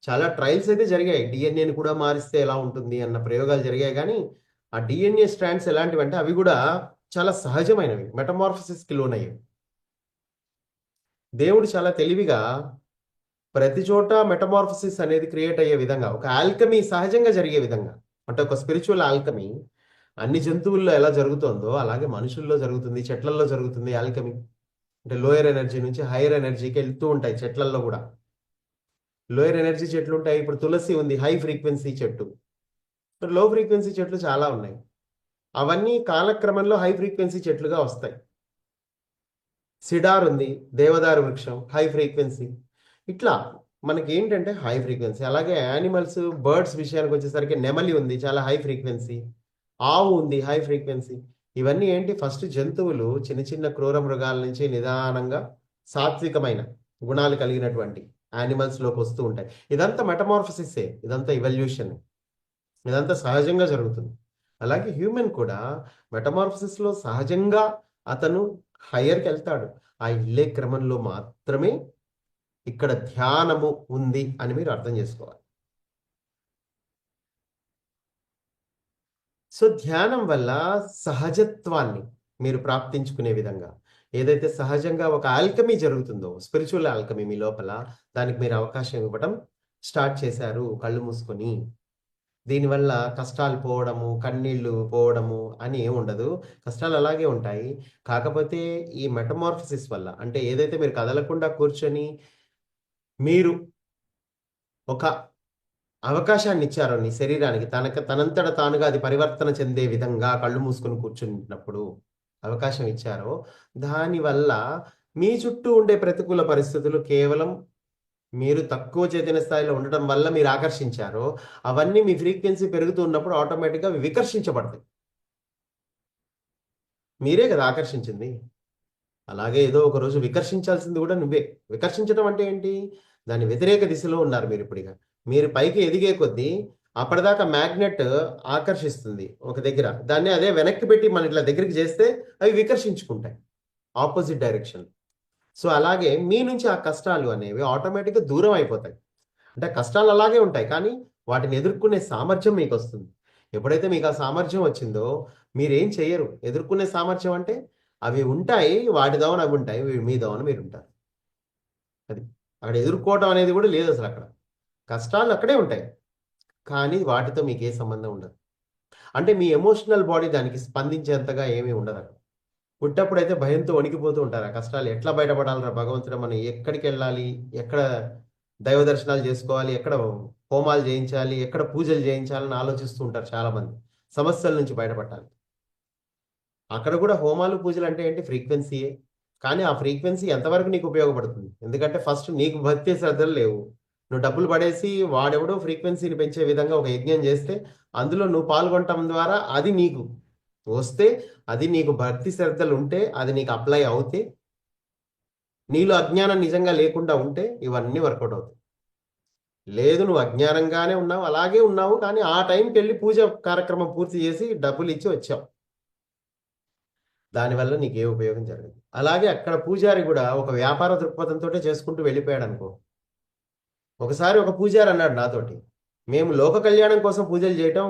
చాలా ట్రయల్స్ అయితే జరిగాయి, డిఎన్ఏని కూడా మారిస్తే ఎలా ఉంటుంది అన్న ప్రయోగాలు జరిగాయి. కానీ ఆ డిఎన్ఏ స్ట్రాండ్స్ ఎలాంటివంటే అవి కూడా చాలా సహజమైనవి, మెటమార్ఫసిస్కి లోనయ్యేవి. దేవుడు చాలా తెలివిగా ప్రతి చోట మెటమార్ఫసిస్ అనేది క్రియేట్ అయ్యే విధంగా, ఒక ఆల్కమీ సహజంగా జరిగే విధంగా, అంటే ఒక స్పిరిచువల్ ఆల్కమీ అన్ని జంతువుల్లో ఎలా జరుగుతుందో అలాగే మనుషుల్లో జరుగుతుంది, చెట్లల్లో జరుగుతుంది ఆల్కమీ. అంటే లోయర్ ఎనర్జీ నుంచి హైయర్ ఎనర్జీకి వెళ్తూ ఉంటాయి చెట్లల్లో కూడా. లోయర్ ఎనర్జీ చెట్లు ఉంటాయి. ఇప్పుడు తులసి ఉంది, హై ఫ్రీక్వెన్సీ చెట్టు. లో ఫ్రీక్వెన్సీ చెట్లు చాలా ఉన్నాయి. అవన్నీ కాలక్రమంలో హై ఫ్రీక్వెన్సీ చెట్లుగా వస్తాయి. సిడార్ ఉంది, దేవదారు వృక్షం, హై ఫ్రీక్వెన్సీ. ఇట్లా మనకి ఏంటంటే హై ఫ్రీక్వెన్సీ. అలాగే యానిమల్స్, బర్డ్స్ విషయానికి వచ్చేసరికి నెమలి ఉంది, చాలా హై ఫ్రీక్వెన్సీ. ఆవు ఉంది, హై ఫ్రీక్వెన్సీ. ఇవన్నీ ఏంటి, ఫస్ట్ జంతువులు చిన్న చిన్న క్రూర మృగాల నుంచి నిదానంగా సాత్వికమైన గుణాలు కలిగినటువంటి యానిమల్స్లోకి వస్తూ ఉంటాయి. ఇదంతా మెటమార్ఫసిసే, ఇదంతా ఇవల్యూషన్, ఇదంతా సహజంగా జరుగుతుంది. అలాగే హ్యూమన్ కూడా మెటమార్ఫసిస్లో సహజంగా అతను హయ్యర్కి వెళ్తాడు. ఆ ఇల్లే క్రమంలో మాత్రమే ఇక్కడ ధ్యానము ఉంది అని మీరు అర్థం చేసుకోవాలి. సో ధ్యానం వల్ల సహజత్వాన్ని మీరు ప్రాప్తించుకునే విధంగా, ఏదైతే సహజంగా ఒక ఆల్కమీ జరుగుతుందో, స్పిరిచువల్ ఆల్కమీ మీ లోపల, దానికి మీరు అవకాశం ఇవ్వడం స్టార్ట్ చేశారు కళ్ళు మూసుకొని. దీనివల్ల కష్టాలు పోవడము, కన్నీళ్ళు పోవడము అని ఏమి ఉండదు. కష్టాలు అలాగే ఉంటాయి. కాకపోతే ఈ మెటమార్ఫసిస్ వల్ల అంటే ఏదైతే మీరు కదలకుండా కూర్చొని మీరు ఒక అవకాశాన్ని ఇచ్చారో నీ శరీరానికి తనంతట తానుగా అది పరివర్తన చెందే విధంగా కళ్ళు మూసుకొని కూర్చుంటున్నప్పుడు అవకాశం ఇచ్చారో, దానివల్ల మీ చుట్టూ ఉండే ప్రతికూల పరిస్థితులు కేవలం మీరు తక్కువ చైతన్య స్థాయిలో ఉండటం వల్ల మీరు ఆకర్షించారో, అవన్నీ మీ ఫ్రీక్వెన్సీ పెరుగుతూ ఉన్నప్పుడు ఆటోమేటిక్‌గా అవి వికర్షించబడతాయి. మీరే కదా ఆకర్షించింది. అలాగే ఏదో ఒక రోజు వికర్షించాల్సింది కూడా నువ్వే. వికర్షించడం అంటే ఏంటి? దాని వ్యతిరేక దిశలో ఉన్నారు మీరిప్పుడిక. మీరు పైకి ఎదిగే కొద్దీ అప్పటిదాకా మ్యాగ్నెట్ ఆకర్షిస్తుంది ఒక దగ్గర. దాన్ని అదే వెనక్కి పెట్టి మనం ఇట్లా దగ్గరికి చేస్తే అవి వికర్షించుకుంటాయి. Opposite direction. సో, అలాగే మీ నుంచి ఆ కష్టాలు అనేవి ఆటోమేటిక్‌గా దూరం అయిపోతాయి. అంటే కష్టాలు అలాగే ఉంటాయి. కానీ వాటిని ఎదుర్కొనే సామర్థ్యం మీకొస్తుంది. ఎప్పుడైతే మీకు ఆ సామర్థ్యం వచ్చిందో మీరేం చెయ్యరు. ఎదుర్కొనే సామర్థ్యం అంటే అవి ఉంటాయి. వాటి దోవన అవి ఉంటాయి. మీ దోవన మీరుంటారు. అది. అక్కడ ఎదుర్కోవటం అనేది కూడా లేదసలక్కడ. కష్టాలు అక్కడే ఉంటాయి. కానీ వాటితో మీకే సంబంధం ఉండదు. అంటే మీ ఎమోషనల్ బాడీ దానికి స్పందించేంతగా ఏమీ ఉండదక్కడ. పుట్టప్పుడైతే భయంతో వణికిపోతూ ఉంటారు. ఆ కష్టాలు ఎట్లా బయటపడాలిరా భగవంతుడా! మనం ఎక్కడికెళ్ళాలి? ఎక్కడ దైవ దర్శనాలు చేసుకోవాలి? ఎక్కడ హోమాలు చేయించాలి? ఎక్కడ పూజలు చేయించాలని ఆలోచిస్తూ ఉంటారు చాలామంది. సమస్యల నుంచి బయటపడటానికి. అక్కడ కూడా హోమాలు, పూజలు అంటే ఏంటి? ఫ్రీక్వెన్సీయే. కానీ ఆ ఫ్రీక్వెన్సీ ఎంతవరకు నీకు ఉపయోగపడుతుంది? ఎందుకంటే ఫస్ట్ నీకు భక్తి శ్రద్ధలు లేవు. నువ్వు డబ్బులు పడేసి వాడెవడో ఫ్రీక్వెన్సీని పెంచే విధంగా ఒక యజ్ఞం చేస్తే అందులో నువ్వు పాల్గొనటం ద్వారా అది నీకు వస్తే, అది నీకు భక్తి శ్రద్ధలు ఉంటే, అది నీకు అప్లై అవుతే, నీలో అజ్ఞానం నిజంగా లేకుండా ఉంటే ఇవన్నీ వర్కౌట్ అవుతాయి. లేదు నువ్వు అజ్ఞానంగానే ఉన్నావు, అలాగే ఉన్నావు. కానీ ఆ టైంకెళ్ళి పూజ కార్యక్రమం పూర్తి చేసి డబ్బులిచ్చి వచ్చావు. దానివల్ల నీకే ఉపయోగం జరగదు. అలాగే అక్కడ పూజారి కూడా ఒక వ్యాపార దృక్పథంతోటే చేసుకుంటూ వెళ్ళిపోయాడనుకో. ఒకసారి ఒక పూజారి అన్నాడు నాతోటి, "మేము లోక కళ్యాణం కోసం పూజలు చేయటం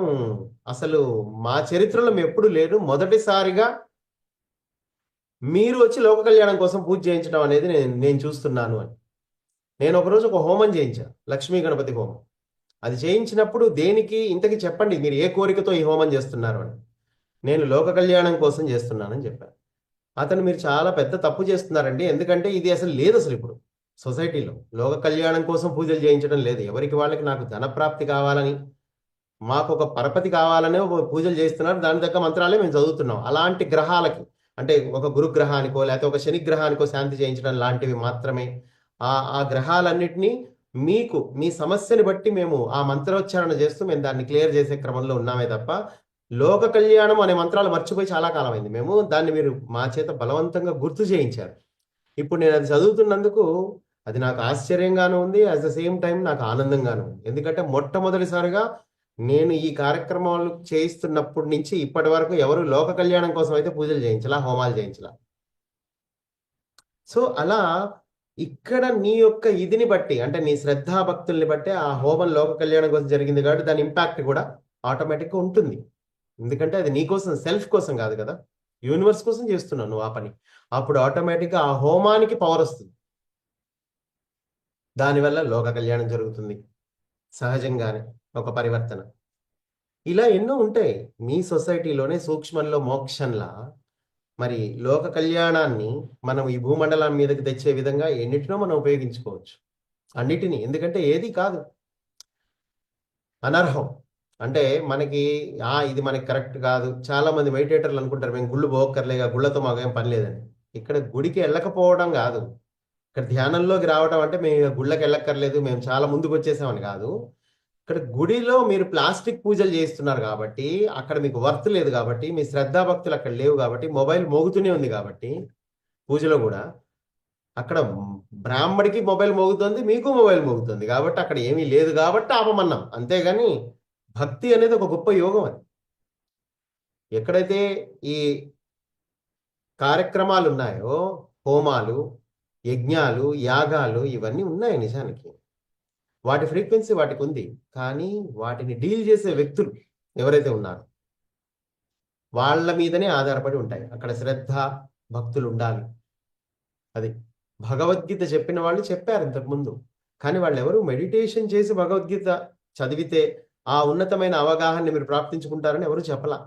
అసలు మా చరిత్రలో ఎప్పుడు లేదు. మొదటిసారిగా మీరు వచ్చి లోక కళ్యాణం కోసం పూజ చేయించడం అనేది నేను చూస్తున్నాను" అని. నేను ఒకరోజు ఒక హోమం చేయించా. లక్ష్మీ గణపతి హోమం. అది చేయించినప్పుడు దేనికి ఇంతకి చెప్పండి మీరు ఏ కోరికతో ఈ హోమం చేస్తున్నారు అని. నేను లోక కళ్యాణం కోసం చేస్తున్నానని చెప్పాను. అతను మీరు చాలా పెద్ద తప్పు చేస్తున్నారండి. ఎందుకంటే ఇది అసలు లేదు అసలు ఇప్పుడు సొసైటీలో. లోక కళ్యాణం కోసం పూజలు చేయించడం లేదు. ఎవరికి వాళ్ళకి నాకు ధనప్రాప్తి కావాలని, మాకు ఒక పరపతి కావాలనే ఒక పూజలు చేస్తున్నారు. దాని దగ్గర మంత్రాలే మేము చదువుతున్నాం. అలాంటి గ్రహాలకి అంటే ఒక గురుగ్రహానికో లేకపోతే ఒక శని గ్రహానికో శాంతి చేయించడం లాంటివి మాత్రమే. ఆ గ్రహాలన్నిటినీ మీకు మీ సమస్యని బట్టి మేము ఆ మంత్రోచ్చారణ చేస్తూ మేము దాన్ని క్లియర్ చేసే క్రమంలో ఉన్నామే తప్ప లోక కళ్యాణం అనే మంత్రాలు మర్చిపోయి చాలా కాలం అయింది. మేము దాన్ని మీరు మా చేత బలవంతంగా గుర్తు చేయించారు. ఇప్పుడు నేను అది చదువుతున్నందుకు అది నాకు ఆశ్చర్యంగాను ఉంది. అట్ ద సేమ్ టైం నాకు ఆనందంగాను ఉంది. ఎందుకంటే మొట్టమొదటిసారిగా నేను ఈ కార్యక్రమాలు చేయిస్తున్నప్పటి నుంచి ఇప్పటి వరకు ఎవరు లోక కళ్యాణం కోసం అయితే పూజలు చేయించలా, హోమాలు చేయించలా. సో, అలా ఇక్కడ నీ యొక్క ఇదిని బట్టి అంటే నీ శ్రద్ధా భక్తుల్ని బట్టే ఆ హోమం లోక కళ్యాణం కోసం జరిగింది కాబట్టి దాని ఇంపాక్ట్ కూడా ఆటోమేటిక్‌గా ఉంటుంది. ఎందుకంటే అది నీ కోసం సెల్ఫ్ కోసం కాదు కదా! యూనివర్స్ కోసం చేస్తున్నావు నువ్వు ఆ పని. అప్పుడు ఆటోమేటిక్‌గా ఆ హోమానికి పవరొస్తుంది. దానివల్ల లోక కళ్యాణం జరుగుతుంది. సహజంగానే ఒక పరివర్తన. ఇలా ఎన్నో ఉంటాయి. మీ సొసైటీలోనే సూక్ష్మంలో మోక్షంలా మరి లోక కళ్యాణాన్ని మనం ఈ భూమండలం మీదకి తెచ్చే విధంగా ఎన్నిటినో మనం ఉపయోగించుకోవచ్చు. అన్నిటిని. ఎందుకంటే ఏది కాదు. అనర్హం. అంటే మనకి ఇది మనకి కరెక్ట్ కాదు. చాలామంది మెడిటేటర్లు అనుకుంటారు మేము గుళ్ళు పోక్కర్లేగా గుళ్ళతో మాకేం పని లేదని. ఇక్కడ గుడికి వెళ్ళకపోవడం కాదు. ఇక్కడ ధ్యానంలోకి రావడం అంటే మేము గుళ్ళకి వెళ్ళక్కర్లేదు. మేము చాలా ముందుకొచ్చేసామని కాదు. ఇక్కడ గుడిలో మీరు ప్లాస్టిక్ పూజలు చేస్తున్నారు కాబట్టి, అక్కడ మీకు వర్త్ లేదు కాబట్టి, మీ శ్రద్ధాభక్తులు అక్కడ లేవు కాబట్టి, మొబైల్ మోగుతూనే ఉంది కాబట్టి, పూజలో గూడా. అక్కడ బ్రాహ్మడికి మొబైల్ మోగుతుంది, మీకు మొబైల్ మోగుతుంది. కాబట్టి అక్కడ ఏమీ లేదు కాబట్టి ఆపమన్నాం. అంతేగాని భక్తి అనేది ఒక గొప్ప యోగం అది. ఎక్కడైతే ఈ కార్యక్రమాలున్నాయో, హోమాలు, యజ్ఞాలు, యాగాలు ఇవన్నీ ఉన్నాయి నిజానికి. వాటి ఫ్రీక్వెన్సీ వాటికుంది. కానీ వాటిని డీల్ చేసే వ్యక్తులు ఎవరైతే ఉన్నారో వాళ్ళ మీదనే ఆధారపడి ఉంటాయి. అక్కడ శ్రద్ధ, భక్తులుండాలి. అది. భగవద్గీత చెప్పిన వాళ్ళు చెప్పారు ఇంతకుముందు. కానీ వాళ్ళెవరు మెడిటేషన్ చేసి భగవద్గీత చదివితే ఆ ఉన్నతమైన అవగాహనని మీరు ప్రాప్తించుకుంటారని ఎవరు చెప్పలా.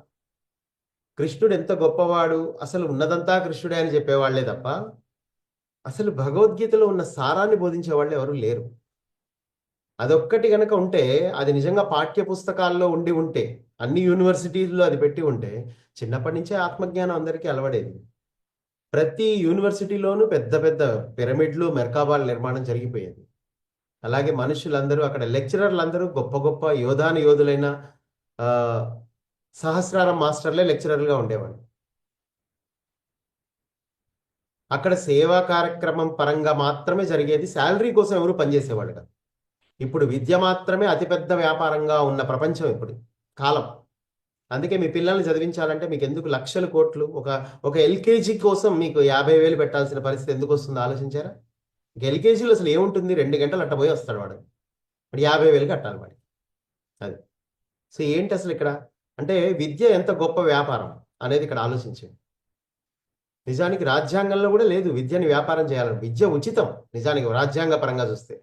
కృష్ణుడు ఎంత గొప్పవాడు, అసలు ఉన్నదంతా కృష్ణుడే అని చెప్పేవాళ్లే తప్ప అసలు భగవద్గీతలో ఉన్న సారాన్ని బోధించే వాళ్ళు ఎవరు లేరు. అదొక్కటి గనక ఉంటే, అది నిజంగా పాఠ్య పుస్తకాల్లో ఉంటే, అన్ని యూనివర్సిటీల్లో అది పెట్టి ఉంటే, చిన్నప్పటి నుంచే ఆత్మజ్ఞానం అందరికీ అలవడేది. ప్రతి యూనివర్సిటీలోనూ పెద్ద పెద్ద పిరమిడ్లు, మెర్కాబాల నిర్మాణం జరిగిపోయేది. అలాగే మనుషులందరూ అక్కడ లెక్చరర్లందరూ గొప్ప గొప్ప యోధులైన సహస్రారం మాస్టర్లే లెక్చరర్లుగా ఉండేవాళ్ళు. అక్కడ సేవా కార్యక్రమం పరంగా మాత్రమే జరిగేది. శాలరీ కోసం ఎవరు పనిచేసేవాళ్ళు కాదు. ఇప్పుడు విద్య మాత్రమే అతిపెద్ద వ్యాపారంగా ఉన్న ప్రపంచం ఇప్పుడు కాలం. అందుకే మీ పిల్లల్ని చదివించాలంటే మీకు ఎందుకు లక్షల కోట్లు, ఒక ఎల్కేజీ కోసం మీకు 50,000 పెట్టాల్సిన పరిస్థితి ఎందుకు వస్తుందో ఆలోచించారా? ఎల్కేజీలో అసలు ఏముంటుంది? 2 గంటలు అట్ట పోయి వస్తాడు వాడు. 50,000 కట్టాలి వాడికి. అది. సో ఏంటి అసలు ఇక్కడ? అంటే విద్య ఎంత గొప్ప వ్యాపారం అనేది ఇక్కడ ఆలోచించండి. నిజానికి రాజ్యాంగంలో కూడా లేదు విద్యని వ్యాపారం చేయాలని. విద్య ఉచితం నిజానికి రాజ్యాంగ పరంగా చూస్తే,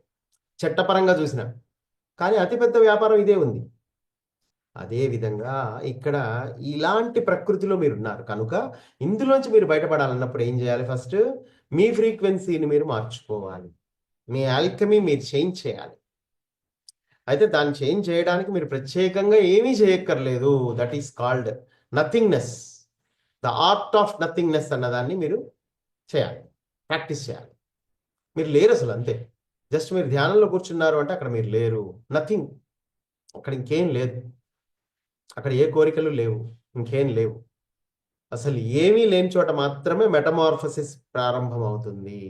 చట్టపరంగా చూసిన. కానీ అతిపెద్ద వ్యాపారం ఇదే ఉంది. అదే విధంగా ఇక్కడ ఇలాంటి ప్రకృతిలో మీరున్నారు కనుక ఇందులోంచి మీరు బయటపడాలన్నప్పుడు ఏం చేయాలి? ఫస్ట్ మీ ఫ్రీక్వెన్సీని మీరు మార్చుకోవాలి. మీ ఆల్కమీ మీరు చేంజ్ చేయాలి. అయితే దాన్ని చేంజ్ చేయడానికి మీరు ప్రత్యేకంగా ఏమీ చేయక్కర్లేదు. That is called nothingness. The art of nothingness అన్నదాన్ని మీరు చేయాలి, ప్రాక్టీస్ చేయాలి. మీరు లేరు అసలు, అంతే. జస్ట్ మీరు ధ్యానంలో కూర్చున్నారు అంటే అక్కడ మీరు లేరు. నథింగ్. అక్కడ ఇంకేం లేదు. అక్కడ ఏ కోరికలు లేవు, ఇంకేం లేవు. అసలు ఏమీ లేని చోట మాత్రమే మెటమార్ఫసిస్ ప్రారంభం అవుతుంది.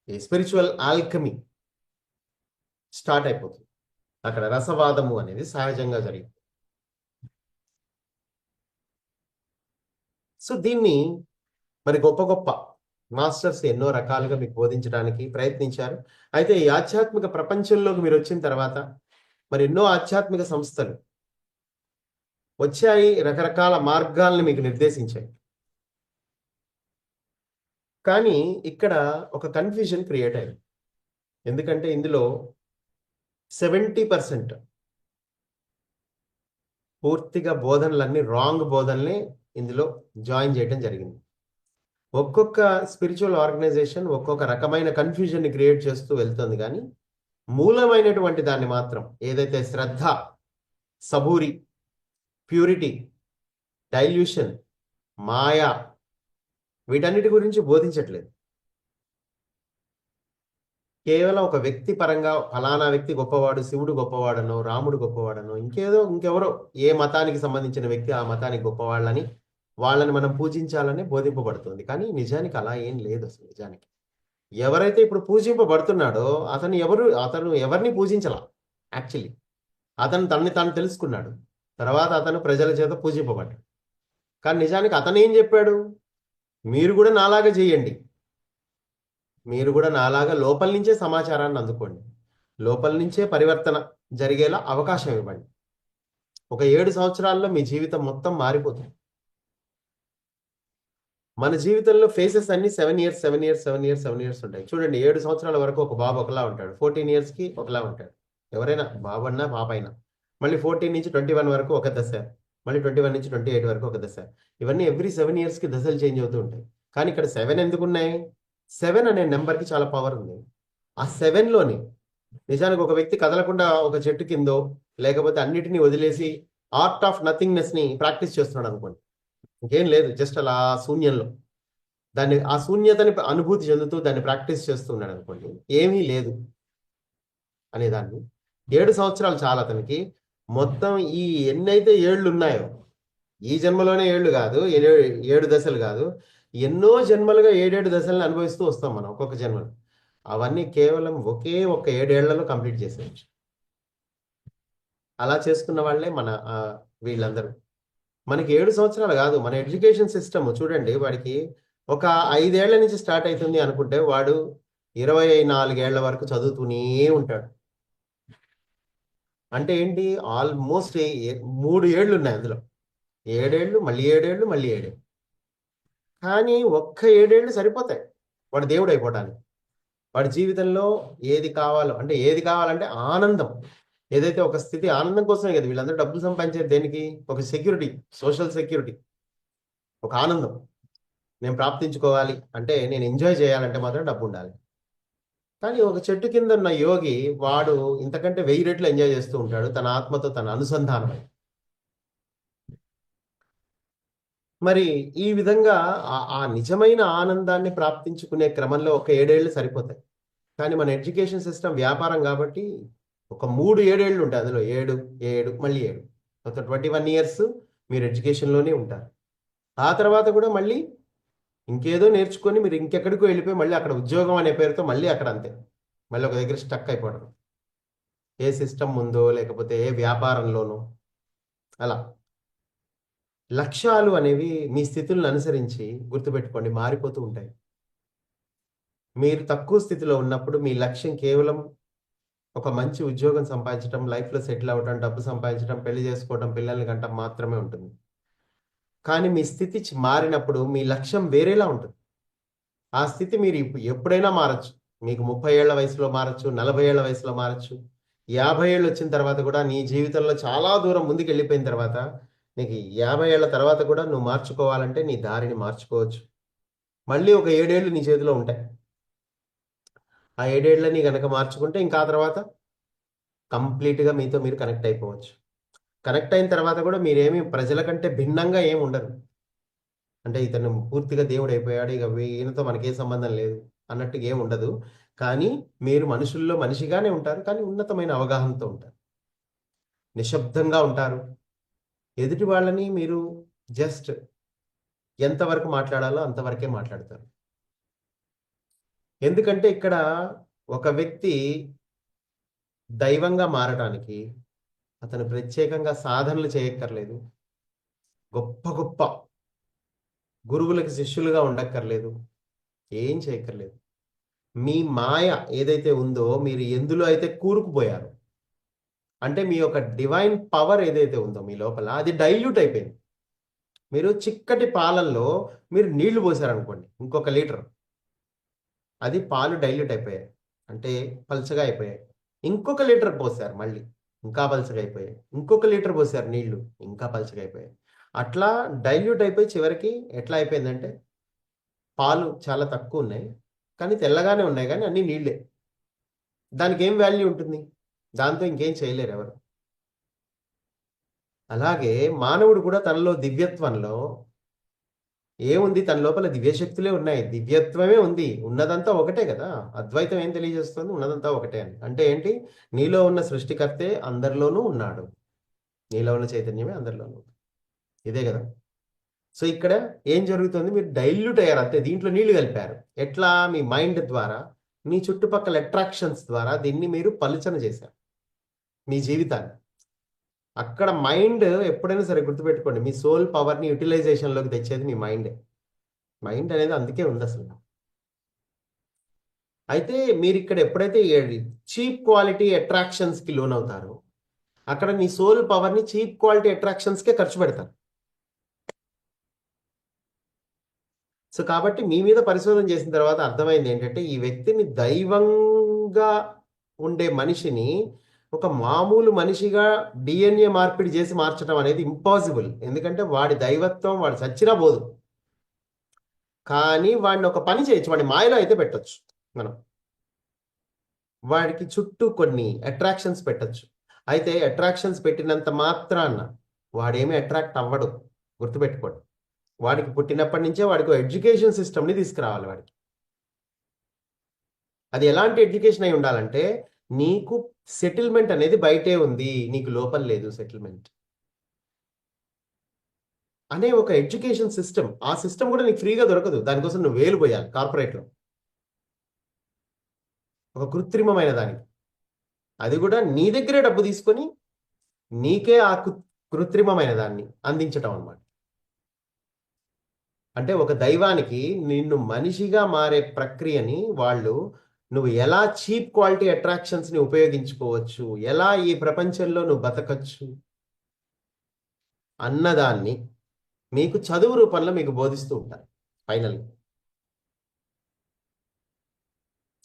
స్పిరిచువల్ ఆల్కమీ స్టార్ట్ అయిపోతుంది. అక్కడ రసవాదము అనేది సహజంగా జరిగింది. సో దీన్ని మరి గొప్ప గొప్ప మాస్టర్స్ ఎన్నో రకాలుగా మీకు బోధించడానికి ప్రయత్నించారు. అయితే ఈ ఆధ్యాత్మిక ప్రపంచంలోకి మీరు వచ్చిన తర్వాత మరి ఎన్నో ఆధ్యాత్మిక సంస్థలు వచ్చాయి, రకరకాల మార్గాల్ని మీకు నిర్దేశించాయి. కానీ ఇక్కడ ఒక కన్ఫ్యూజన్ క్రియేట్ అయింది. ఎందుకంటే ఇందులో 70% పూర్తిగా బోధనలన్నీ రాంగ్ బోధనల్ని ఇందులో జాయిన్ చేయడం జరిగింది. ఒక్కొక్క స్పిరిచువల్ ఆర్గనైజేషన్ ఒక్కొక్క రకమైన కన్ఫ్యూజన్ని క్రియేట్ చేస్తూ వెళ్తుంది. కానీ మూలమైనటువంటి దాన్ని మాత్రం, ఏదైతే శ్రద్ధ, సబూరి, ప్యూరిటీ, డైల్యూషన్, మాయా, వీటన్నిటి గురించి బోధించట్లేదు. కేవలం ఒక వ్యక్తి పరంగా ఫలానా వ్యక్తి గొప్పవాడు, శివుడు గొప్పవాడనో, రాముడు గొప్పవాడనో, ఇంకెవరో ఏ మతానికి సంబంధించిన వ్యక్తి ఆ మతానికి గొప్పవాళ్ళని, వాళ్ళని మనం పూజించాలని బోధింపబడుతుంది. కానీ నిజానికి అలా ఏం లేదు. అసలు నిజానికి ఎవరైతే ఇప్పుడు పూజింపబడుతున్నాడో అతను ఎవరిని పూజించలా. యాక్చువల్లీ అతను తనని తాను తెలుసుకున్నాడు. తర్వాత అతను ప్రజల చేత పూజింపబడ్డాడు. కానీ నిజానికి అతను ఏం చెప్పాడు? మీరు కూడా నాలాగా చేయండి, మీరు కూడా నాలాగా లోపల నుంచే సమాచారాన్ని అందుకోండి, లోపల నుంచే పరివర్తన జరిగేలా అవకాశం ఇవ్వండి. ఒక 7 సంవత్సరాల్లో మీ జీవితం మొత్తం మారిపోతుంది. మన జీవితంలో ఫేసెస్ అన్ని 7 ఇయర్స్ ఉంటాయి. చూడండి, 7 సంవత్సరాల వరకు ఒక బాబు ఒకలా ఉంటాడు, 14 ఇయర్స్కి ఒకలా ఉంటాడు. ఎవరైనా బాబు అన్నా పాప అయినా. మళ్ళీ 14 నుంచి 21 వరకు ఒక దశ, మళ్ళీ 21 నుంచి 28 వరకు ఒక దశ. ఇవన్నీ ఎవ్రీ 7 ఇయర్స్కి దశలు చేంజ్ అవుతూ ఉంటాయి. కానీ ఇక్కడ 7 ఎందుకు ఉన్నాయి? 7 అనే నెంబర్కి చాలా పవర్ ఉంది. ఆ 7లోని నిజానికి ఒక వ్యక్తి కదలకుండా ఒక చెట్టు కిందో లేకపోతే అన్నిటినీ వదిలేసి ఆర్ట్ ఆఫ్ నథింగ్నెస్ని ప్రాక్టీస్ చేస్తున్నాడు అనుకోండి. ఇంకేం లేదు, జస్ట్ అలా శూన్యంలో ఆ శూన్యతని అనుభూతి చెందుతూ దాన్ని ప్రాక్టీస్ చేస్తున్నాడు అనుకోండి. ఏమీ లేదు అనేదాన్ని 7 సంవత్సరాలు చాలా అతనికి. మొత్తం ఈ ఎన్నైతే ఏళ్ళు ఉన్నాయో, ఈ జన్మలోనే ఏళ్ళు కాదు, 7 దశలు కాదు, ఎన్నో జన్మలుగా 7 దశలను అనుభవిస్తూ వస్తాం మనం ఒక్కొక్క జన్మలు. అవన్నీ కేవలం ఒకే 7 ఏళ్లలో కంప్లీట్ చేసేయచ్చు. అలా చేసుకున్న వాళ్ళే వీళ్ళందరూ. మనకి 7 సంవత్సరాలు కాదు, మన ఎడ్యుకేషన్ సిస్టమ్ చూడండి, వాడికి ఒక 5 ఏళ్ల నుంచి స్టార్ట్ అవుతుంది అనుకుంటే వాడు 24 ఏళ్ల వరకు చదువుతూనే ఉంటాడు. అంటే ఏంటి? ఆల్మోస్ట్ 3 ఏళ్ళు ఉన్నాయి అందులో. 7 ఏళ్ళు, మళ్ళీ 7 ఏళ్ళు, మళ్ళీ 7 ఏళ్ళు. కానీ ఒక్క 7 ఏళ్ళు సరిపోతాయి వాడు దేవుడు అయిపోవడానికి. వాడి జీవితంలో ఏది కావాలంటే ఆనందం, ఏదైతే ఒక స్థితి ఆనందం కోసమే కదా వీళ్ళందరూ డబ్బులు సంపాదించేది దేనికి? ఒక సెక్యూరిటీ, సోషల్ సెక్యూరిటీ, ఒక ఆనందం. నేను ప్రాప్తించుకోవాలి అంటే, నేను ఎంజాయ్ చేయాలంటే మాత్రం డబ్బు ఉండాలి. కానీ ఒక చెట్టు కింద ఉన్న యోగి వాడు ఇంతకంటే 1000 రెట్లు ఎంజాయ్ చేస్తూ ఉంటాడు తన ఆత్మతో తన అనుసంధానమై. మరి ఈ విధంగా ఆ నిజమైన ఆనందాన్ని ప్రాప్తించుకునే క్రమంలో ఒక 7 ఏళ్ళు సరిపోతాయి. కానీ మన ఎడ్యుకేషన్ సిస్టమ్ వ్యాపారం కాబట్టి ఒక 3 7 ఏళ్ళు ఉంటాయి. అందులో 7, 7 మళ్ళీ 7. ఒక 21 ఇయర్స్ మీరు ఎడ్యుకేషన్‌లోనే ఉంటారు. ఆ తర్వాత కూడా మళ్ళీ ఇంకేదో నేర్చుకొని మీరు ఇంకెక్కడికో వెళ్ళిపోయి మళ్ళీ అక్కడ ఉద్యోగం అనే పేరుతో మళ్ళీ అక్కడ అంతే. మళ్ళీ ఒక దగ్గర స్టక్ అయిపోవడం. ఏ సిస్టమ్ ఉందో లేకపోతే ఏ వ్యాపారంలోనో అలా. లక్ష్యాలు అనేవి మీ స్థితులను అనుసరించి గుర్తుపెట్టుకోండి మారిపోతూ ఉంటాయి. మీరు తక్కువ స్థితిలో ఉన్నప్పుడు మీ లక్ష్యం కేవలం ఒక మంచి ఉద్యోగం సంపాదించడం, లైఫ్‌లో సెటిల్ అవ్వడం, డబ్బు సంపాదించడం, పెళ్లి చేసుకోవడం, పిల్లల్ని కంటం మాత్రమే ఉంటుంది. కానీ మీ స్థితి మారినప్పుడు మీ లక్ష్యం వేరేలా ఉంటుంది. ఆ స్థితి మీరు ఎప్పుడైనా మారొచ్చు. మీకు 30 ఏళ్ల వయసులో మారొచ్చు, 40 ఏళ్ల వయసులో మారొచ్చు. 50 ఏళ్ళు వచ్చిన తర్వాత కూడా నీ జీవితంలో చాలా దూరం ముందుకెళ్ళిపోయిన తర్వాత నీకు 50 ఏళ్ల తర్వాత కూడా నువ్వు మార్చుకోవాలంటే నీ దారిని మార్చుకోవచ్చు. మళ్ళీ ఒక 7 ఏళ్ళు నీ చేతిలో ఉంటాయి. ఆ 7 ఏళ్ళని గనక మార్చుకుంటే ఇంకా ఆ తర్వాత కంప్లీట్‌గా మీతో మీరు కనెక్ట్ అయిపోవచ్చు. కనెక్ట్ అయిన తర్వాత కూడా మీరేమి ప్రజల కంటే భిన్నంగా ఏమి ఉండరు. అంటే ఇతను పూర్తిగా దేవుడైపోయాడు. ఇక ఈయనతో మనకేం సంబంధం లేదు అన్నట్టుగా ఏమి ఉండదు. కానీ మీరు మనుషుల్లో మనిషిగానే ఉంటారు. కానీ ఉన్నతమైన అవగాహనతో ఉంటారు. నిశ్శబ్దంగా ఉంటారు. ఎదుటి వాళ్ళని మీరు జస్ట్ ఎంతవరకు మాట్లాడాలో అంతవరకే మాట్లాడతారు. ఎందుకంటే ఇక్కడ ఒక వ్యక్తి దైవంగా మారటానికి అతను ప్రత్యేకంగా సాధనలు చేయక్కర్లేదు. గొప్ప గొప్ప గురువులకి శిష్యులుగా ఉండక్కర్లేదు. ఏం చేయక్కర్లేదు. మీ మాయ ఏదైతే ఉందో మీరు ఎందులో అయితే కూరుకుపోయారో అంటే మీ యొక్క డివైన్ పవర్ ఏదైతే ఉందో మీ లోపల అది డైల్యూట్ అయిపోయింది. మీరు చిక్కటి పాలల్లో మీరు నీళ్లు పోసారనుకోండి ఇంకొక లీటర్, అది పాలు డైల్యూట్ అయిపోయాయి అంటే పల్చగా అయిపోయాయి. ఇంకొక లీటర్ పోసారు మళ్ళీ ఇంకా పల్చగా అయిపోయాయి. ఇంకొక లీటర్ పోసారు నీళ్లు ఇంకా పల్చగా అయిపోయాయి. అట్లా డైల్యూట్ అయిపోయి చివరికి ఎట్లా అయిపోయిందంటే పాలు చాలా తక్కువ ఉన్నాయి కానీ తెల్లగానే ఉన్నాయి కానీ అన్ని నీళ్ళే. దానికి ఏం వాల్యూ ఉంటుంది? దాంతో ఇంకేం చేయలేరు ఎవరు. అలాగే మానవుడు కూడా తనలో దివ్యత్వంలో ఏముంది? తన లోపల దివ్యశక్తులే ఉన్నాయి. దివ్యత్వమే ఉంది. ఉన్నదంతా ఒకటే కదా! అద్వైతం ఏం తెలియజేస్తుంది? ఉన్నదంతా ఒకటే అని. అంటే ఏంటి? నీలో ఉన్న సృష్టికర్తే అందరిలోనూ ఉన్నాడు. నీలో ఉన్న చైతన్యమే అందరిలోనూ ఉంది. ఇదే గదా! సో, ఇక్కడ ఏం జరుగుతుంది? మీరు డైల్యూట్ అయ్యారు అంతే. దీంట్లో నీళ్లు కలిపారు. ఎట్లా? మీ మైండ్ ద్వారా, మీ చుట్టుపక్కల అట్రాక్షన్స్ ద్వారా దీన్ని మీరు పలుచన చేశారు. మీ జీవితాన్ని. అక్కడ మైండ్ ఎప్పుడైనా సరే గుర్తుపెట్టుకోండి. మీ సోల్ పవర్‌ని యుటిలైజేషన్‌లోకి తెచ్చేది మీ మైండే. మైండ్ అనేది అందుకే ఉందసలు. అయితే మీరిక్కడ ఎప్పుడైతే చీప్ క్వాలిటీ అట్రాక్షన్స్‌కి లోనవుతారో, అక్కడ మీ సోల్ పవర్‌ని చీప్ క్వాలిటీ అట్రాక్షన్స్‌కే ఖర్చు పెడతారు. సో, కాబట్టి మీ మీద పరిశోధన చేసిన తర్వాత అర్థమైంది ఏంటంటే, ఈ వ్యక్తిని దైవంగా ఉండే మనిషిని ఒక మామూలు మనిషిగా డీఎన్ఏ మార్పిడి చేసి మార్చడం అనేది ఇంపాసిబుల్. ఎందుకంటే వాడి దైవత్వం వాడు చచ్చినా పోదు. కానీ వాడిని ఒక పని చేయొచ్చు. వాడిని మాయలో అయితే పెట్టొచ్చు మనం. వాడికి చుట్టూ కొన్ని అట్రాక్షన్స్ పెట్టొచ్చు. అయితే అట్రాక్షన్స్ పెట్టినంత మాత్రాన వాడేమి అట్రాక్ట్ అవ్వడు. గుర్తుపెట్టుకోండి. వాడికి పుట్టినప్పటి నుంచే వాడికి ఎడ్యుకేషన్ సిస్టమ్‌ని తీసుకురావాలి వాడికి. అది ఎలాంటి ఎడ్యుకేషన్ అయి ఉండాలంటే, నీకు సెటిల్‌మెంట్ అనేది బయటే ఉంది. నీకు లోపల లేదు సెటిల్‌మెంట్. అనే ఒక ఎడ్యుకేషన్ సిస్టమ్. ఆ సిస్టమ్ కూడా నీకు ఫ్రీగా దొరకదు. దానికోసం నువ్వు వేలు పోయాలి కార్పొరేట్‌లో. ఒక కృత్రిమమైన దానికి. అది కూడా నీ దగ్గరే డబ్బు తీసుకొని, నీకే ఆ కృత్రిమమైన దాన్ని అందించటం అన్నమాట. అంటే ఒక దైవానికి నిన్ను మనిషిగా మారే ప్రక్రియని వాళ్ళు నువ్వు ఎలా చీప్ క్వాలిటీ అట్రాక్షన్స్‌ని ఉపయోగించుకోవచ్చు, ఎలా ఈ ప్రపంచంలో నువ్వు బతకచ్చు అన్నదాన్ని మీకు చదువు రూపంలో మీకు బోధిస్తూ ఉంటారు ఫైనల్‌గా.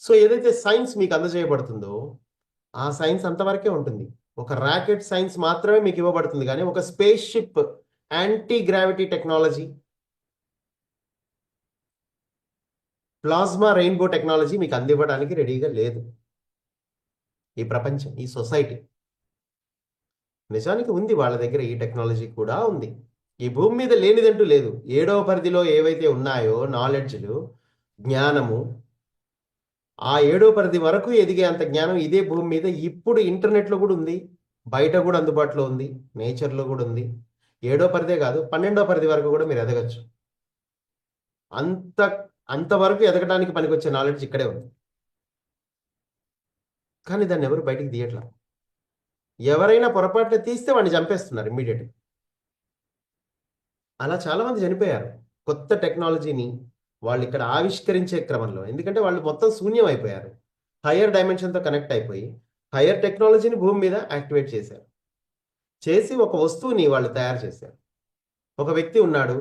సో, ఏదైతే సైన్స్ మీకు అందజేయబడుతుందో, ఆ సైన్స్ అంతవరకే ఉంటుంది. ఒక రాకెట్ సైన్స్ మాత్రమే మీకు ఇవ్వబడుతుంది, కానీ ఒక space ship anti gravity technology, plasma rainbow technology మీకు అందివ్వడానికి రెడీగా లేదు ఈ ప్రపంచం, ఈ సొసైటీ. నిజానికి ఉంది వాళ్ళ దగ్గర, ఈ టెక్నాలజీ కూడా ఉంది. ఈ భూమి మీద లేనిదంటూ లేదు. 7వ పరిధిలో ఏవైతే ఉన్నాయో నాలెడ్జ్లు, జ్ఞానము, ఆ 7వ పరిధి వరకు ఎదిగే అంత జ్ఞానం ఇదే భూమి మీద ఇప్పుడు ఇంటర్నెట్లో కూడా ఉంది, బయట కూడా అందుబాటులో ఉంది, నేచర్లో కూడా ఉంది. 7వ పరిధే కాదు, 12వ పరిధి వరకు కూడా మీరు ఎదగచ్చు. అంతవరకు ఎదగడానికి పనికొచ్చే నాలెడ్జ్ ఇక్కడే ఉంది. కానీ దాన్ని ఎవరు బయటికి తీయట్లా. ఎవరైనా పొరపాటున తీస్తే వాడిని చంపేస్తున్నారు ఇమ్మీడియట్గా. అలా చాలామంది చనిపోయారు కొత్త టెక్నాలజీని వాళ్ళు ఇక్కడ ఆవిష్కరించే క్రమంలో. ఎందుకంటే వాళ్ళు మొత్తం శూన్యం అయిపోయారు. హయ్యర్ డైమెన్షన్తో కనెక్ట్ అయిపోయి హయ్యర్ టెక్నాలజీని భూమి మీద యాక్టివేట్ చేశారు. చేసి ఒక వస్తువుని వాళ్ళు తయారు చేశారు. ఒక వ్యక్తి ఉన్నాడు,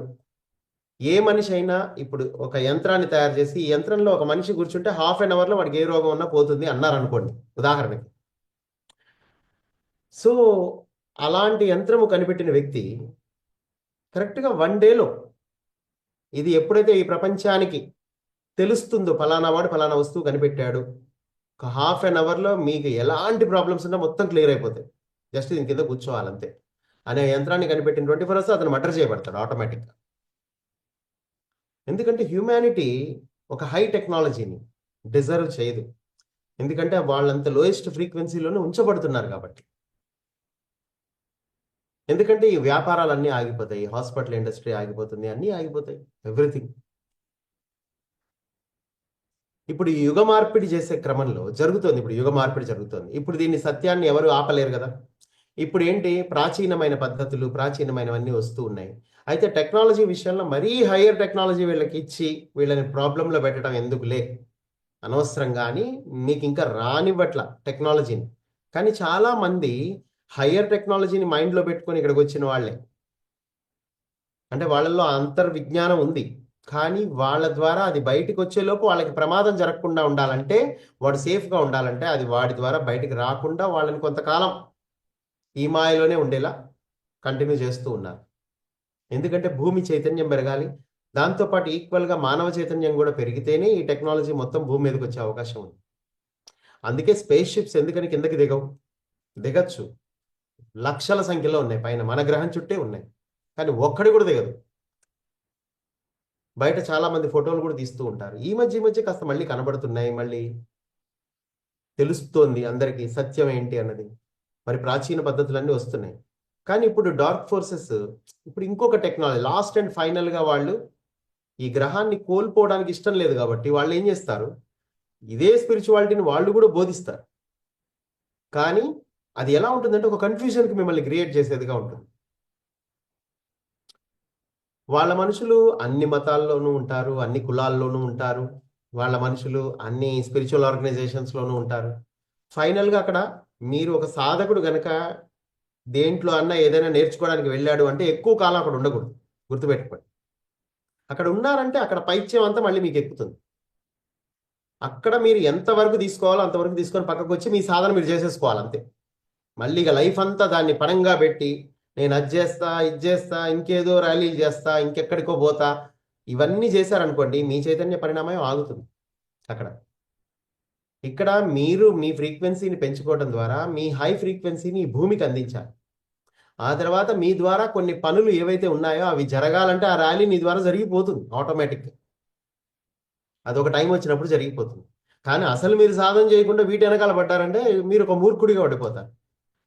ఏ మనిషి అయినా ఇప్పుడు ఒక యంత్రాన్ని తయారు చేసి ఈ యంత్రంలో ఒక మనిషి కూర్చుంటే హాఫ్ అన్ అవర్లో వాడికి ఏ రోగం ఉన్నా పోతుంది అన్నారు అనుకోండి ఉదాహరణకి. సో అలాంటి యంత్రము కనిపెట్టిన వ్యక్తి కరెక్ట్గా 1 డేలో ఇది ఎప్పుడైతే ఈ ప్రపంచానికి తెలుస్తుందో ఫలానా వాడు ఫలానా వస్తువు కనిపెట్టాడు, ఒక హాఫ్ అన్ అవర్లో మీకు ఎలాంటి ప్రాబ్లమ్స్ ఉన్నా మొత్తం క్లియర్ అయిపోతాయి, జస్ట్ దీని కింద కూర్చోవాలంతే అనే యంత్రాన్ని కనిపెట్టిన 24 అవర్స్ అతను మర్డర్ చేయబడతాడు ఆటోమేటిక్గా. ఎందుకంటే హ్యూమానిటీ ఒక హై టెక్నాలజీని డిజర్వ్ చేయదు, ఎందుకంటే వాళ్ళంత లోయెస్ట్ ఫ్రీక్వెన్సీలోనే ఉంచబడుతున్నారు కాబట్టి. ఎందుకంటే ఈ వ్యాపారాలన్నీ ఆగిపోతాయి, హాస్పిటల్ ఇండస్ట్రీ ఆగిపోతుంది, అన్నీ ఆగిపోతాయి, ఎవ్రీథింగ్. ఇప్పుడు ఈ యుగ మార్పిడి చేసే క్రమంలో జరుగుతుంది, ఇప్పుడు యుగ మార్పిడి జరుగుతుంది. ఇప్పుడు దీన్ని సత్యాన్ని ఎవరు ఆపలేరు కదా. ఇప్పుడు ఏంటి, ప్రాచీనమైన పద్ధతులు ప్రాచీనమైనవన్నీ వస్తూ ఉన్నాయి. అయితే టెక్నాలజీ విషయంలో మరీ హయ్యర్ టెక్నాలజీ వీళ్ళకి ఇచ్చి వీళ్ళని ప్రాబ్లంలో పెట్టడం ఎందుకులే అనవసరంగా అని మీకు ఇంకా రానివ్వట్ల టెక్నాలజీని. కానీ చాలామంది హయ్యర్ టెక్నాలజీని మైండ్లో పెట్టుకొని ఇక్కడికి వచ్చిన వాళ్ళే, అంటే వాళ్ళల్లో అంతర్విజ్ఞానం ఉంది, కానీ వాళ్ళ ద్వారా అది బయటికి వచ్చేలోపు వాళ్ళకి ప్రమాదం జరగకుండా ఉండాలంటే, వాడు సేఫ్గా ఉండాలంటే అది వాడి ద్వారా బయటికి రాకుండా వాళ్ళని కొంతకాలం ఈ మాయలోనే ఉండేలా కంటిన్యూ చేస్తూ ఉన్నారు. ఎందుకంటే భూమి చైతన్యం పెరగాలి, దాంతోపాటు ఈక్వల్గా మానవ చైతన్యం కూడా పెరిగితేనే ఈ టెక్నాలజీ మొత్తం భూమి మీదకి వచ్చే అవకాశం ఉంది. అందుకే స్పేస్ షిప్స్ ఎందుకని కిందకి దిగచ్చు, లక్షల సంఖ్యలో ఉన్నాయి పైన, మన గ్రహం చుట్టే ఉన్నాయి, కానీ ఒక్కడి కూడా దిగదు. బయట చాలామంది ఫోటోలు కూడా తీస్తూ ఉంటారు. ఈ మధ్య కాస్త మళ్ళీ కనబడుతున్నాయి, మళ్ళీ తెలుస్తోంది అందరికీ సత్యం ఏంటి అన్నది. మరి ప్రాచీన పద్ధతులన్నీ వస్తున్నాయి, కానీ ఇప్పుడు డార్క్ ఫోర్సెస్ ఇప్పుడు ఇంకొక టెక్నాలజీ లాస్ట్ అండ్ ఫైనల్గా వాళ్ళు ఈ గ్రహాన్ని కోల్పోవడానికి ఇష్టం లేదు కాబట్టి వాళ్ళు ఏం చేస్తారు, ఇదే స్పిరిచువాలిటీని వాళ్ళు కూడా బోధిస్తారు. కానీ అది ఎలా ఉంటుందంటే ఒక కన్ఫ్యూజన్కి మిమ్మల్ని క్రియేట్ చేసేదిగా ఉంటుంది. వాళ్ళ మనుషులు అన్ని మతాల్లోనూ ఉంటారు, అన్ని కులాల్లోనూ ఉంటారు, వాళ్ళ మనుషులు అన్ని స్పిరిచువల్ ఆర్గనైజేషన్స్లోనూ ఉంటారు. ఫైనల్గా అక్కడ మీరు ఒక సాధకుడు గనక దేంట్లో అన్నా ఏదైనా నేర్చుకోవడానికి వెళ్ళాడు అంటే ఎక్కువ కాలం అక్కడ ఉండకూడదు, గుర్తుపెట్టుకోండి. అక్కడ ఉన్నారంటే అక్కడ పైత్యం అంతా మళ్ళీ మీకు ఎక్కుతుంది. అక్కడ మీరు ఎంతవరకు తీసుకోవాలో అంతవరకు తీసుకొని పక్కకు వచ్చి మీ సాధన మీరు చేసేసుకోవాలి అంతే. మళ్ళీ ఇక లైఫ్ అంతా దాన్ని పరంగా పెట్టి నేను అది చేస్తా ఇది చేస్తా ఇంకేదో ర్యాలీలు చేస్తా ఇంకెక్కడికో పోతా ఇవన్నీ చేశారనుకోండి, మీ చైతన్య పరిణామం ఆగుతుంది అక్కడ. ఇక్కడ మీరు మీ ఫ్రీక్వెన్సీని పెంచుకోవడం ద్వారా మీ హై ఫ్రీక్వెన్సీని ఈ భూమికి అందించాలి. ఆ తర్వాత మీ ద్వారా కొన్ని పనులు ఏవైతే ఉన్నాయో అవి జరగాలంటే ఆ ర్యాలీ మీ ద్వారా జరిగిపోతుంది ఆటోమేటిక్గా, అదొక టైం వచ్చినప్పుడు జరిగిపోతుంది. కానీ అసలు మీరు సాధన చేయకుండా వీటి వెనకాల పడ్డారంటే మీరు ఒక మూర్ఖుడిగా ఉండిపోతారు.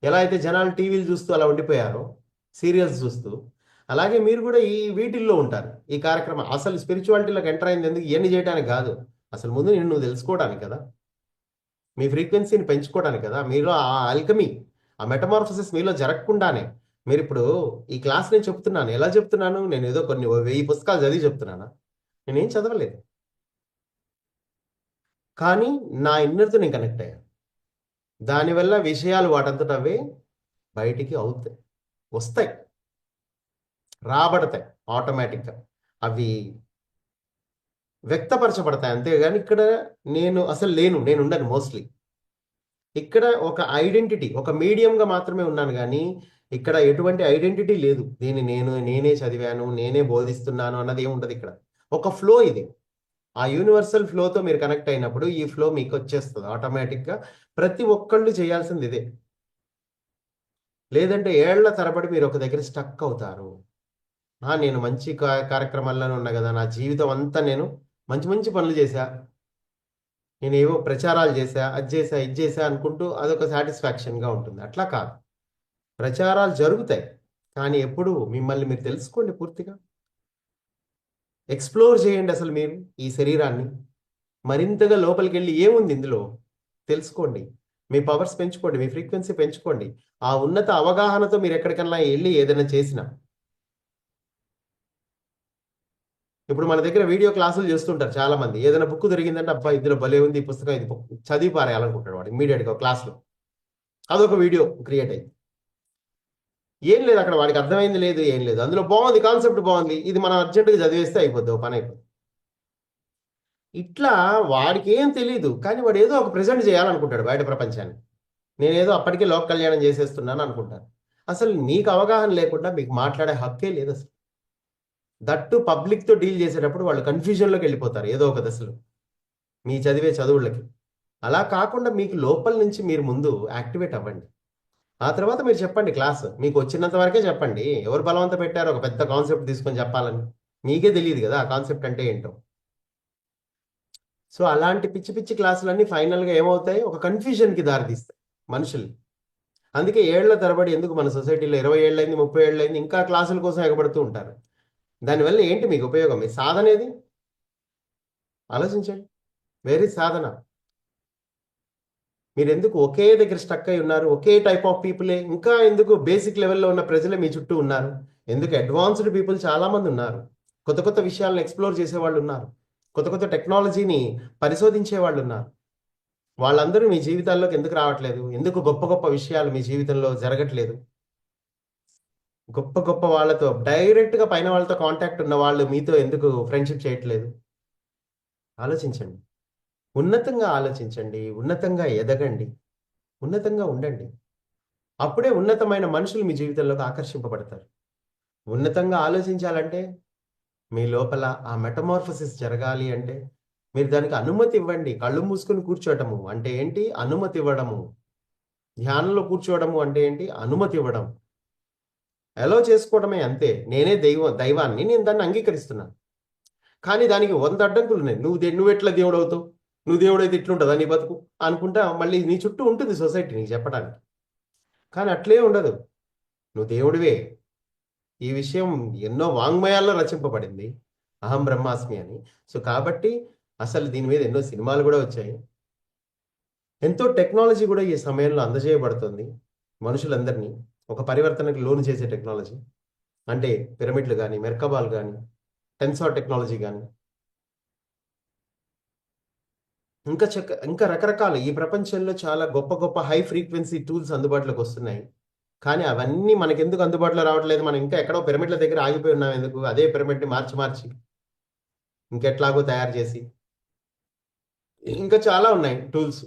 ఎలా అయితే జనాలు టీవీలు చూస్తూ అలా ఉండిపోయారో, సీరియల్స్ చూస్తూ, అలాగే మీరు కూడా ఈ వీటిల్లో ఉంటారు. ఈ కార్యక్రమం అసలు స్పిరిచువాలిటీలోకి ఎంటర్ అయింది ఎందుకు, ఇవన్నీ చేయడానికి కాదు, అసలు ముందు నేను నువ్వు తెలుసుకోవడానికి కదా, మీ ఫ్రీక్వెన్సీని పెంచుకోవడానికి కదా. మీలో ఆ ఆల్కమీ, ఆ మెటమార్ఫసిస్ మీలో జరగకుండానే మీరు ఇప్పుడు ఈ క్లాస్ నేను చెప్తున్నాను. ఎలా చెప్తున్నాను, నేను ఏదో కొన్ని 1000 పుస్తకాలు చదివి చెప్తున్నానా, నేనేం చదవలేదు, కానీ నా ఇన్నర్తో నేను కనెక్ట్ అయ్యాను. దానివల్ల విషయాలు వాటంతట అవే బయటికి అవుతాయి, వస్తాయి, రాబడతాయి ఆటోమేటిక్గా, అవి వ్యక్తపరచబడతాయి. అంతేగాని ఇక్కడ నేను అసలు నేను ఉండను మోస్ట్లీ. ఇక్కడ ఒక ఐడెంటిటీ, ఒక మీడియంగా మాత్రమే ఉన్నాను కానీ ఇక్కడ ఎటువంటి ఐడెంటిటీ లేదు. నేనే చదివాను, నేనే బోధిస్తున్నాను అన్నది ఏమి ఉండదు ఇక్కడ. ఒక ఫ్లో ఇది. ఆ యూనివర్సల్ ఫ్లోతో మీరు కనెక్ట్ అయినప్పుడు ఈ ఫ్లో మీకు వచ్చేస్తుంది ఆటోమేటిక్గా. ప్రతి ఒక్కళ్ళు చేయాల్సింది ఇదే. లేదంటే ఏళ్ల తరబడి మీరు ఒక దగ్గర స్టక్ అవుతారు. నేను మంచి కార్యక్రమాల్లోనే ఉన్నా కదా, నా జీవితం అంతా నేను మంచి మంచి పనులు చేశా, నేనేవో ప్రచారాలు చేశా, అది చేశా, ఇది చేశా అనుకుంటూ అదొక సాటిస్ఫాక్షన్గా ఉంటుంది. అట్లా కాదు. ప్రచారాలు జరుగుతాయి, కానీ ఎప్పుడు మిమ్మల్ని మీరు తెలుసుకోండి పూర్తిగా. ఎక్స్ప్లోర్ చేయండి అసలు మీరు ఈ శరీరాన్ని. మరింతగా లోపలికి వెళ్ళి ఏముంది ఇందులో తెలుసుకోండి. మీ పవర్స్ పెంచుకోండి, మీ ఫ్రీక్వెన్సీ పెంచుకోండి. ఆ ఉన్నత అవగాహనతో మీరు ఎక్కడికన్నా వెళ్ళి ఏదైనా చేసినా, ఇప్పుడు మన దగ్గర వీడియో క్లాసులు చేస్తుంటారు చాలా మంది. ఏదైనా బుక్ దొరికిందంటే అబ్బా ఇందులో భలే ఉంది ఈ పుస్తకం, ఇది చదివి పారేయాలనుకుంటాడు వాడు ఇమీడియట్గా క్లాస్లో. అదొక వీడియో క్రియేట్ అయింది. ఏం లేదు అక్కడ, వాడికి అర్థమైంది లేదు, ఏం లేదు. అందులో బాగుంది, కాన్సెప్ట్ బాగుంది, ఇది మనం అర్జెంటుగా చదివేస్తే అయిపోద్ది, ఓ పని అయిపోద్ది. ఇట్లా వాడికి ఏం తెలియదు, కానీ వాడు ఏదో ఒక ప్రెజెంట్ చేయాలనుకుంటాడు బయట ప్రపంచాన్ని. నేనేదో అప్పటికే లోక కళ్యాణం చేసేస్తున్నాను అనుకుంటాను. అసలు మీకు అవగాహన లేకుండా మీకు మాట్లాడే హక్కే లేదు అసలు. దట్టు పబ్లిక్తో డీల్ చేసేటప్పుడు వాళ్ళు కన్ఫ్యూజన్లోకి వెళ్ళిపోతారు ఏదో ఒక దశలో మీ చదివే చదువులకి. అలా కాకుండా మీకు లోపల నుంచి మీరు ముందు యాక్టివేట్ అవ్వండి. ఆ తర్వాత మీరు చెప్పండి క్లాస్, మీకు వచ్చినంత వరకే చెప్పండి. ఎవరు బలవంత పెట్టారో ఒక పెద్ద కాన్సెప్ట్ తీసుకొని చెప్పాలని? మీకే తెలియదు కదా ఆ కాన్సెప్ట్ అంటే ఏంటో. సో అలాంటి పిచ్చి పిచ్చి క్లాసులన్నీ ఫైనల్గా ఏమవుతాయి, ఒక కన్ఫ్యూజన్కి దారితీస్తాయి మనుషులు. అందుకే ఏళ్ల తరబడి ఎందుకు మన సొసైటీలో 20 ఏళ్ళైంది, 30 ఏళ్ళైంది ఇంకా క్లాసుల కోసం ఎగబడుతూ ఉంటారు. దానివల్ల ఏంటి మీకు ఉపయోగం? మీ సాధన ఏది? ఆలోచించండి. వేరే సాధన. మీరు ఎందుకు ఒకే దగ్గర స్టక్ అయి ఉన్నారు? ఒకే టైప్ ఆఫ్ పీపులే ఇంకా ఎందుకు బేసిక్ లెవెల్లో ఉన్న ప్రజలే మీ చుట్టూ ఉన్నారు? ఎందుకు అడ్వాన్స్డ్ పీపుల్ చాలామంది ఉన్నారు, కొత్త కొత్త విషయాలను ఎక్స్ప్లోర్ చేసేవాళ్ళు ఉన్నారు, కొత్త కొత్త టెక్నాలజీని పరిశోధించే వాళ్ళు ఉన్నారు. వాళ్ళందరూ మీ జీవితాల్లోకి ఎందుకు రావట్లేదు? ఎందుకు గొప్ప గొప్ప విషయాలు మీ జీవితంలో జరగట్లేదు? గొప్ప గొప్ప వాళ్ళతో డైరెక్ట్గా పైన వాళ్ళతో కాంటాక్ట్ ఉన్న వాళ్ళు మీతో ఎందుకు ఫ్రెండ్షిప్ చేయట్లేదు? ఆలోచించండి. ఉన్నతంగా ఆలోచించండి, ఉన్నతంగా ఎదగండి, ఉన్నతంగా ఉండండి. అప్పుడే ఉన్నతమైన మనుషులు మీ జీవితంలోకి ఆకర్షింపబడతారు. ఉన్నతంగా ఆలోచించాలంటే మీ లోపల ఆ మెటమార్ఫసిస్ జరగాలి అంటే మీరు దానికి అనుమతి ఇవ్వండి. కళ్ళు మూసుకొని కూర్చోవటము అంటే ఏంటి? అనుమతి ఇవ్వడము. ధ్యానంలో కూర్చోవడము అంటే ఏంటి? అనుమతి ఇవ్వడం. ఎలా చేసుకోవడమే అంతే. నేనే దైవాన్ని, నేను దాన్ని అంగీకరిస్తున్నాను. కానీ దానికి 100 అడ్డంకులు ఉన్నాయి. నువ్వెట్లా దేవుడు అవుతావు? నువ్వు దేవుడైతే ఇట్లుంటుందా నీ బతుకు అనుకుంటా మళ్ళీ నీ చుట్టూ ఉంటుంది సొసైటీ నీకు చెప్పడానికి. కానీ అట్లే ఉండదు. నువ్వు దేవుడివే. ఈ విషయం ఎన్నో వాంగ్మయాల్లో రచింపబడింది, అహం బ్రహ్మాస్మి అని. సో కాబట్టి అసలు దీని మీద ఎన్నో సినిమాలు కూడా వచ్చాయి. ఎంతో టెక్నాలజీ కూడా ఈ సమయంలో అందజేయబడుతుంది మనుషులందరినీ ఒక పరివర్తనకు లోను చేసే టెక్నాలజీ. అంటే పిరమిడ్లు కానీ, మెర్కబాల్ కానీ, టెన్సార్ టెక్నాలజీ కానీ, ఇంకా రకరకాల ఈ ప్రపంచంలో చాలా గొప్ప గొప్ప హై ఫ్రీక్వెన్సీ టూల్స్ అందుబాటులోకి వస్తున్నాయి. కానీ అవన్నీ మనకెందుకు అందుబాటులో రావట్లేదు? మనం ఇంకా ఎక్కడో పిరమిడ్ల దగ్గర ఆగిపోయి ఉన్నాం ఎందుకు? అదే పిరమిడ్ని మార్చి ఇంకెట్లాగో తయారు చేసి, ఇంకా చాలా ఉన్నాయి టూల్స్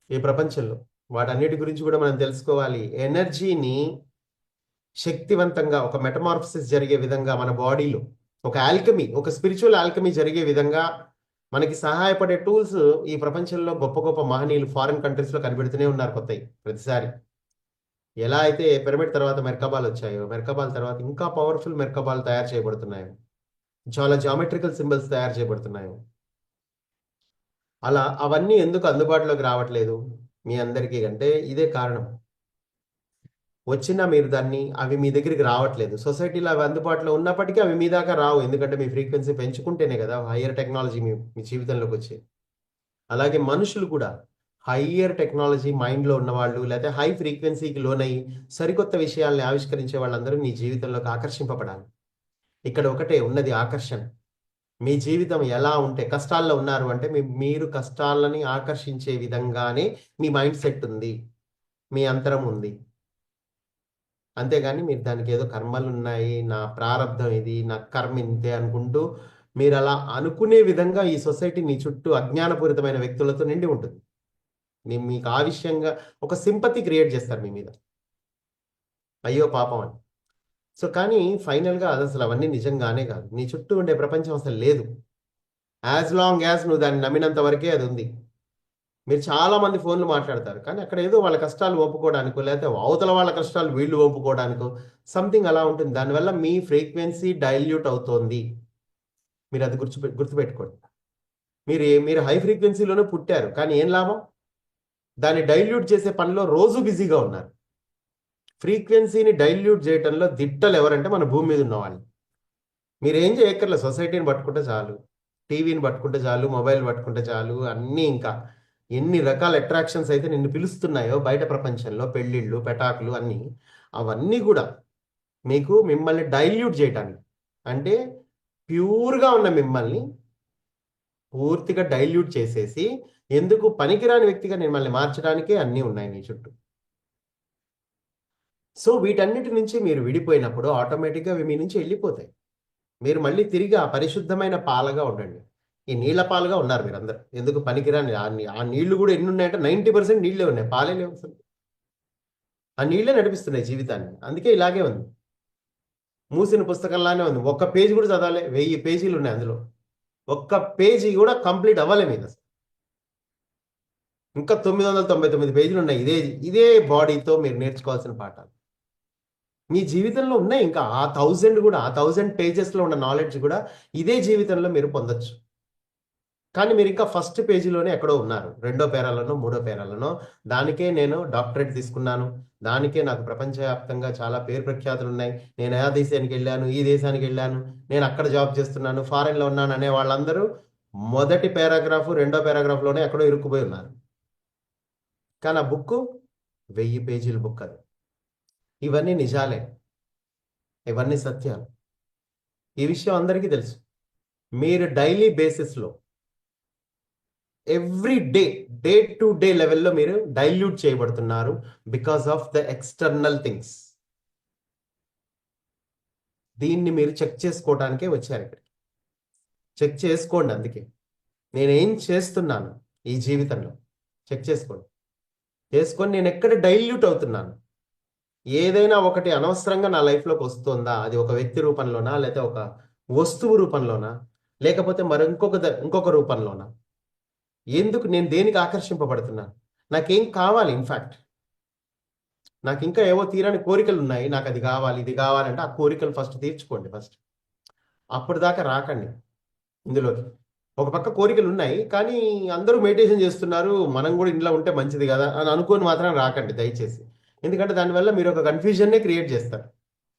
ఈ ప్రపంచంలో. వాటన్నిటి గురించి కూడా మనం తెలుసుకోవాలి. ఎనర్జీని శక్తివంతంగా ఒక మెటమార్ఫసిస్ జరిగే విధంగా మన బాడీలో ఒక ఆల్కమీ, ఒక స్పిరిచువల్ ఆల్కమీ జరిగే విధంగా మనకి సహాయపడే టూల్స్ ఈ ప్రపంచంలో గొప్ప గొప్ప మహనీయులు ఫారిన్ కంట్రీస్లో కనిపెడుతూనే ఉన్నారు కొత్తవి ప్రతిసారి. ఎలా అయితే పిరమిడ్ తర్వాత మెర్కబాల్ వచ్చాయో, మెర్కబాల్ తర్వాత ఇంకా పవర్ఫుల్ మెర్కబాల్ తయారు చేయబడుతున్నాయో, చాలా జామెట్రికల్ సింబల్స్ తయారు చేయబడుతున్నాయో, అలా అవన్నీ ఎందుకు అందుబాటులోకి రావట్లేదు మీ అందరికీ అంటే ఇదే కారణం. వచ్చినా మీరు అవి మీ దగ్గరికి రావట్లేదు. సొసైటీలో అవి అందుబాటులో ఉన్నప్పటికీ అవి మీ దాకా రావు. ఎందుకంటే మీ ఫ్రీక్వెన్సీ పెంచుకుంటేనే కదా హయ్యర్ టెక్నాలజీ మీ జీవితంలోకి వచ్చేది. అలాగే మనుషులు కూడా హయ్యర్ టెక్నాలజీ మైండ్లో ఉన్నవాళ్ళు, లేకపోతే హై ఫ్రీక్వెన్సీకి లోనై సరికొత్త విషయాల్ని ఆవిష్కరించే వాళ్ళందరూ మీ జీవితంలోకి ఆకర్షింపబడాలి. ఇక్కడ ఒకటే ఉన్నది ఆకర్షణ. మీ జీవితం ఎలా ఉంటే, కష్టాల్లో ఉన్నారు అంటే మీరు కష్టాలని ఆకర్షించే విధంగానే మీ మైండ్ సెట్ ఉంది, మీ అంతరం ఉంది. అంతేగాని మీరు దానికి ఏదో కర్మలు ఉన్నాయి, నా ప్రారంధం ఇది, నా కర్మ ఇంతే అనుకుంటూ మీరు అలా అనుకునే విధంగా ఈ సొసైటీ మీ చుట్టూ అజ్ఞానపూరితమైన వ్యక్తులతో నిండి ఉంటుంది. మీకు ఆ విషయంగా ఒక సింపతి క్రియేట్ చేస్తారు మీ మీద. అయ్యో పాపం అని. సో, కానీ ఫైనల్‌గా అదసలు అవన్నీ నిజంగానే కాదు. నీ చుట్టూ ఉండే ప్రపంచం అసలు లేదు. యాస్ లాంగ్ యాస్ నువ్వు దాన్ని నమ్మినంత వరకే అది ఉంది. మీరు చాలా మంది ఫోన్‌లు మాట్లాడతారు. కానీ అక్కడ ఏదో వాళ్ళ కష్టాలు ఒప్పుకోవడానికో, లేకపోతే అవతల వాళ్ళ కష్టాలు వీళ్ళు ఒప్పుకోవడానికో సంథింగ్ అలా ఉంటుంది. దానివల్ల మీ ఫ్రీక్వెన్సీ డైల్యూట్ అవుతోంది. మీరది గుర్తుపెట్టుకోండి. మీరు హై ఫ్రీక్వెన్సీలోనే పుట్టారు. కానీ ఏం లాభం? దాన్ని డైల్యూట్ చేసే పనిలో రోజు బిజీగా ఉన్నారు. ఫ్రీక్వెన్సీని డైల్యూట్ చేయటంలో దిట్టలు ఎవరంటే మన భూమి మీద ఉన్నవాళ్ళు. మీరేం చేయక్కర్లేదు. సొసైటీని పట్టుకుంటే చాలు. టీవీని పట్టుకుంటే చాలు. మొబైల్ పట్టుకుంటే చాలు. అన్నీ ఇంకా ఎన్ని రకాల అట్రాక్షన్స్ అయితే నిన్ను పిలుస్తున్నాయో బయట ప్రపంచంలో పెళ్ళిళ్ళు, పెటాకులు అన్నీ. అవన్నీ కూడా మీకు మిమ్మల్ని డైల్యూట్ చేయటానికి. అంటే ప్యూర్‌గా ఉన్న మిమ్మల్ని పూర్తిగా డైల్యూట్ చేసేసి ఎందుకు పనికిరాని వ్యక్తిగా మిమ్మల్ని మార్చడానికే అన్నీ ఉన్నాయి మీ చుట్టూ. సో, వీటన్నిటి నుంచి మీరు విడిపోయినప్పుడు ఆటోమేటిక్‌గా అవి మీ నుంచి ఎళ్ళిపోతాయి. మీరు మళ్ళీ తిరిగి ఆ పరిశుద్ధమైన పాలగా ఉండండి. ఈ నీళ్ల పాలుగా ఉన్నారు మీరందరూ. ఎందుకు పనికిరాని ఆ నీళ్లు గూడా ఎన్నున్నాయంటే 90% నీళ్ళే ఉన్నాయి. పాలే లేవు అసలు. ఆ నీళ్ళే నడిపిస్తున్నాయి జీవితాన్ని. అందుకే ఇలాగే ఉంది. మూసిన పుస్తకంలానే ఉంది. ఒక్క పేజీ కూడా చదవలే. 1000 పేజీలున్నాయి అందులో. ఒక్క పేజీ గూడా కంప్లీట్ అవ్వలే మీదసలు. ఇంకా 999 పేజీలున్నాయి. ఇదే బాడీతో మీరు నేర్చుకోవాల్సిన పాఠాలు. మీ జీవితంలో ఉన్నాయి ఇంకా ఆ 1000 పేజెస్‌లో ఉన్న నాలెడ్జ్ గూడా ఇదే జీవితంలో మీరు పొందొచ్చు. కానీ మీరింకా ఫస్ట్ పేజీలోనే ఎక్కడో ఉన్నారు. రెండో పేరాలోనో, మూడో పేరాలోనో. దానికే నేను డాక్టరేట్ తీసుకున్నాను. దానికే నాకు ప్రపంచవ్యాప్తంగా చాలా పేరు ప్రఖ్యాతులున్నాయి. నేను ఆ దేశానికెళ్ళాను, ఈ దేశానికెళ్ళాను, నేను అక్కడ జాబ్ చేస్తున్నాను, ఫారెన్‌లో ఉన్నాను అనే వాళ్ళందరూ మొదటి పారాగ్రాఫ్, రెండో పారాగ్రాఫ్‌లోనే ఎక్కడో ఇరుక్కుపోయి ఉన్నారు. కానీ ఆ బుక్కు 1000 పేజీల బుక్ అది. ఇవన్నీ నిజాలే. ఇవన్నీ సత్యాలు. ఈ విషయం అందరికీ తెలుసు. మీరు డైలీ బేసిస్‌లో every day, day to day లెవెల్‌లో మీరు డైల్యూట్ చేయబడుతున్నారు. Because of the external things. దీన్ని మీరు చెక్ చేసుకోవడానికే వచ్చారిక్కడికి. చెక్ చేసుకోండి అందుకే. నేనేం చేస్తున్నాను ఈ జీవితంలో? చెక్ చేసుకోండి. చేసుకొని నేనెక్కడ డైల్యూట్ అవుతున్నాను? ఏదైనా ఒకటి అనవసరంగా నా లైఫ్‌లోకి వస్తోందా? అది ఒక వ్యక్తి రూపంలోనా? లేతే ఒక వస్తువు రూపంలోనా? లేకపోతే ఇంకొక రూపంలోనా? ఎందుకు నేను దేనికి ఆకర్షింపబడుతున్నాను? నాకేం కావాలి ఇన్‌ఫాక్ట్? నాకింకా ఏవో తీరని కోరికలున్నాయి. నాకది గావాలి, ఇది గావాలంటే ఆ కోరికలు ఫస్ట్ తీర్చుకోండి ఫస్ట్. అప్పటిదాకా రాకండి ఇందులోకి. ఒక పక్క కోరికలున్నాయి. కానీ అందరూ మెడిటేషన్ జేస్తున్నారు. మనం గూడా ఇంట్లో ఉంటే మంచిది గదా! అని అనుకోని మాత్రం రాకండి దయచేసి. ఎందుకంటే దానివల్ల మీరొక కన్‌ఫ్యూజన్‌నే క్రియేట్ జేస్తారు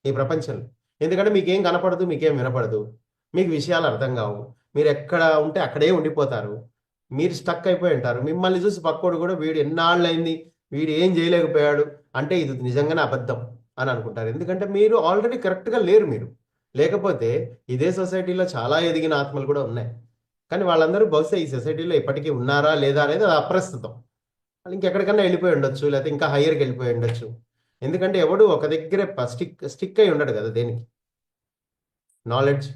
ఈ ప్రపంచంలో. ఎందుకంటే మీకేం కనపడదు, మీకేం వినపడదు. మీకు విషయాలు అర్థం గావు. మీరెక్కడ ఉంటే అక్కడే ఉండిపోతారు. మీరు స్టక్ అయిపోయి ఉంటారు. మిమ్మల్ని చూసి పక్కోడు గూడా వీడు ఎన్నాళ్ళయింది, వీడు ఏం జేయలేకపోయాడు అంటే ఇది నిజంగానే అబద్ధం అని అనుకుంటారు. ఎందుకంటే మీరు ఆల్రెడీ కరెక్ట్‌గా లేరు మీరు. లేకపోతే ఇదే సొసైటీలో చాలా ఎదిగిన ఆత్మలు కూడా ఉన్నాయి. కానీ వాళ్ళందరూ బహుశా ఈ సొసైటీలో ఇప్పటికీ ఉన్నారా? లేదా? అనేది అది అప్రస్తుతం. వాళ్ళు ఇంకెక్కడికన్నా వెళ్ళిపోయి ఉండొచ్చు. లేకపోతే ఇంకా హైయర్‌కెళ్ళిపోయి ఉండొచ్చు. ఎందుకంటే ఎవడు ఒక దగ్గరే స్టిక్ అయ్యి ఉండడు గదా! దేనికి. నాలెడ్జ్.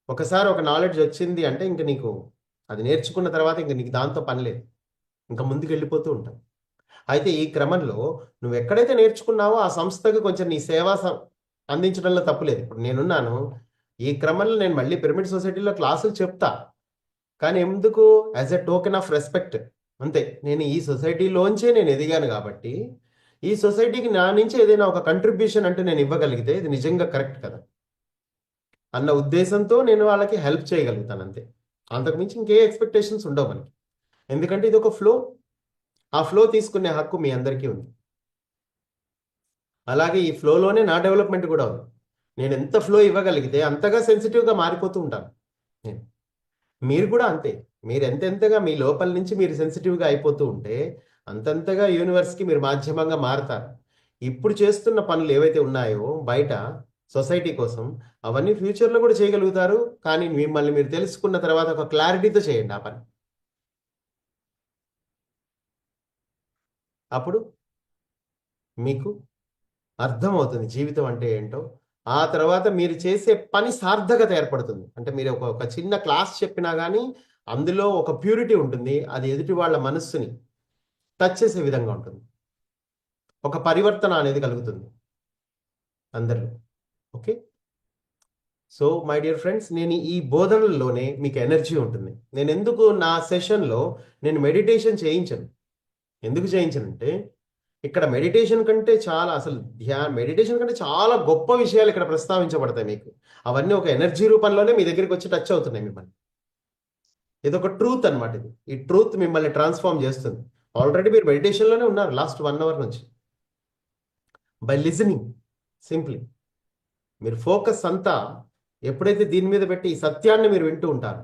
ఒకసారి ఒక నాలెడ్జ్ వచ్చింది అంటే ఇంక నీకు అది నేర్చుకున్న తర్వాత ఇంక నీకు దాంతో పని లేదు. ఇంకా ముందుకెళ్ళిపోతూ ఉంటావు. అయితే ఈ క్రమంలో నువ్వెక్కడైతే నేర్చుకున్నావో ఆ సంస్థకి కొంచెం నీ సేవ అందించడంలో తప్పు లేదు. ఇప్పుడు నేనున్నాను. ఈ క్రమంలో నేను మళ్ళీ పిరమిడ్ సొసైటీలో క్లాసులు చెప్తా. కానీ ఎందుకు? As a token of respect. అంతే. నేను ఈ సొసైటీలోంచే నేను ఎదిగాను గాబట్టి, ఈ సొసైటీకి నా నుంచి ఏదైనా ఒక కంట్రిబ్యూషన్ అంటూ నేను ఇవ్వగలిగితే ఇది నిజంగా కరెక్ట్ కదా! అన్న ఉద్దేశంతో నేను వాళ్ళకి హెల్ప్ చేయగలుగుతాను అంతే. అంతకు మించి ఇంకే ఎక్స్‌పెక్టేషన్స్ ఉండవు మనకి. ఎందుకంటే ఇదొక ఫ్లో. ఆ ఫ్లో తీసుకునే హక్కు మీ అందరికీ ఉంది. అలాగే ఈ ఫ్లోలోనే నా డెవలప్‌మెంట్ గూడా ఉంది. నేనెంత ఫ్లో ఇవ్వగలిగితే అంతగా సెన్సిటివ్‌గా మారిపోతూ ఉంటాను నేను. మీరు కూడా అంతే. మీరెంతెంతగా మీ లోపల నుంచి మీరు సెన్సిటివ్‌గా అయిపోతూ ఉంటే, అంతంతగా యూనివర్స్‌కి మీరు మాధ్యమంగా మారతారు. ఇప్పుడు చేస్తున్న పనులు ఏవైతే ఉన్నాయో బయట సొసైటీ కోసం, అవన్నీ ఫ్యూచర్‌లో కూడా చేయగలుగుతారు. కానీ మిమ్మల్ని మీరు తెలుసుకున్న తర్వాత ఒక క్లారిటీతో చేయండి ఆ పని. అప్పుడు మీకు అర్థమవుతుంది జీవితం అంటే ఏంటో. ఆ తర్వాత మీరు చేసే పని సార్థకత ఏర్పడుతుంది. అంటే మీరు ఒక చిన్న క్లాస్ చెప్పినా గానీ, అందులో ఒక ప్యూరిటీ ఉంటుంది. అది ఎదుటి వాళ్ళ మనస్సుని టచ్ చేసే విధంగా ఉంటుంది. ఒక పరివర్తన అనేది కలుగుతుంది అందరిలో. Okay. So my dear friends, నేను ఈ బోధనల్లోనే మీకు ఎనర్జీ ఉంటుంది. నేను ఎందుకు నా సెషన్లో నేను మెడిటేషన్ చేయించను. ఎందుకు చేయించనంటే ఇక్కడ మెడిటేషన్ కంటే చాలా అసలు మెడిటేషన్ కంటే చాలా గొప్ప విషయాలు ఇక్కడ ప్రస్తావించబడతాయి మీకు. అవన్నీ ఒక ఎనర్జీ రూపంలోనే మీ దగ్గరికి వచ్చి టచ్ అవుతున్నాయి మిమ్మల్ని. ఇది ఒక ట్రూత్ అనమాట. ఇది ఈ ట్రూత్ మిమ్మల్ని ట్రాన్స్ఫార్మ్ చేస్తుంది. ఆల్రెడీ మీరు మెడిటేషన్లోనే ఉన్నారు లాస్ట్ 1 అవర్ నుంచి. బై లిజనింగ్ సింప్లీ మీరు ఫోకస్ అంతా ఎప్పుడైతే దీని మీద పెట్టి ఈ సత్యాన్ని మీరు వింటూ ఉంటారు,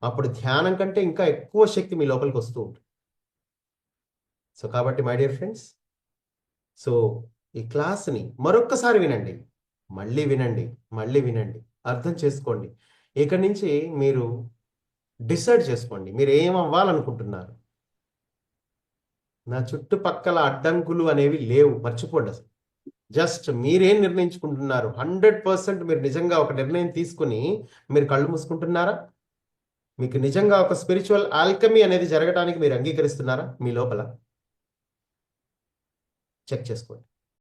అప్పుడు ధ్యానం కంటే ఇంకా ఎక్కువ శక్తి మీ లోపలికి వస్తూ ఉంటుంది. సో కాబట్టి మై డియర్ ఫ్రెండ్స్, సో ఈ క్లాస్ని మరొక్కసారి వినండి, మళ్ళీ వినండి, మళ్ళీ వినండి, అర్థం చేసుకోండి. ఇక్కడి నుంచి మీరు డిసైడ్ చేసుకోండి మీరు ఏం అవ్వాలనుకుంటున్నారు. నా చుట్టుపక్కల అడ్డంకులు అనేవి లేవు, మర్చిపోండి. అసలు జస్ట్ మీరేం నిర్ణయించుకుంటున్నారు. 100% మీరు నిజంగా ఒక నిర్ణయం తీసుకుని మీరు కళ్ళు మూసుకుంటున్నారా? మీకు నిజంగా ఒక స్పిరిచువల్ ఆల్కమీ అనేది జరగడానికి మీరు అంగీకరిస్తున్నారా? మీ లోపల చెక్ చేసుకోండి.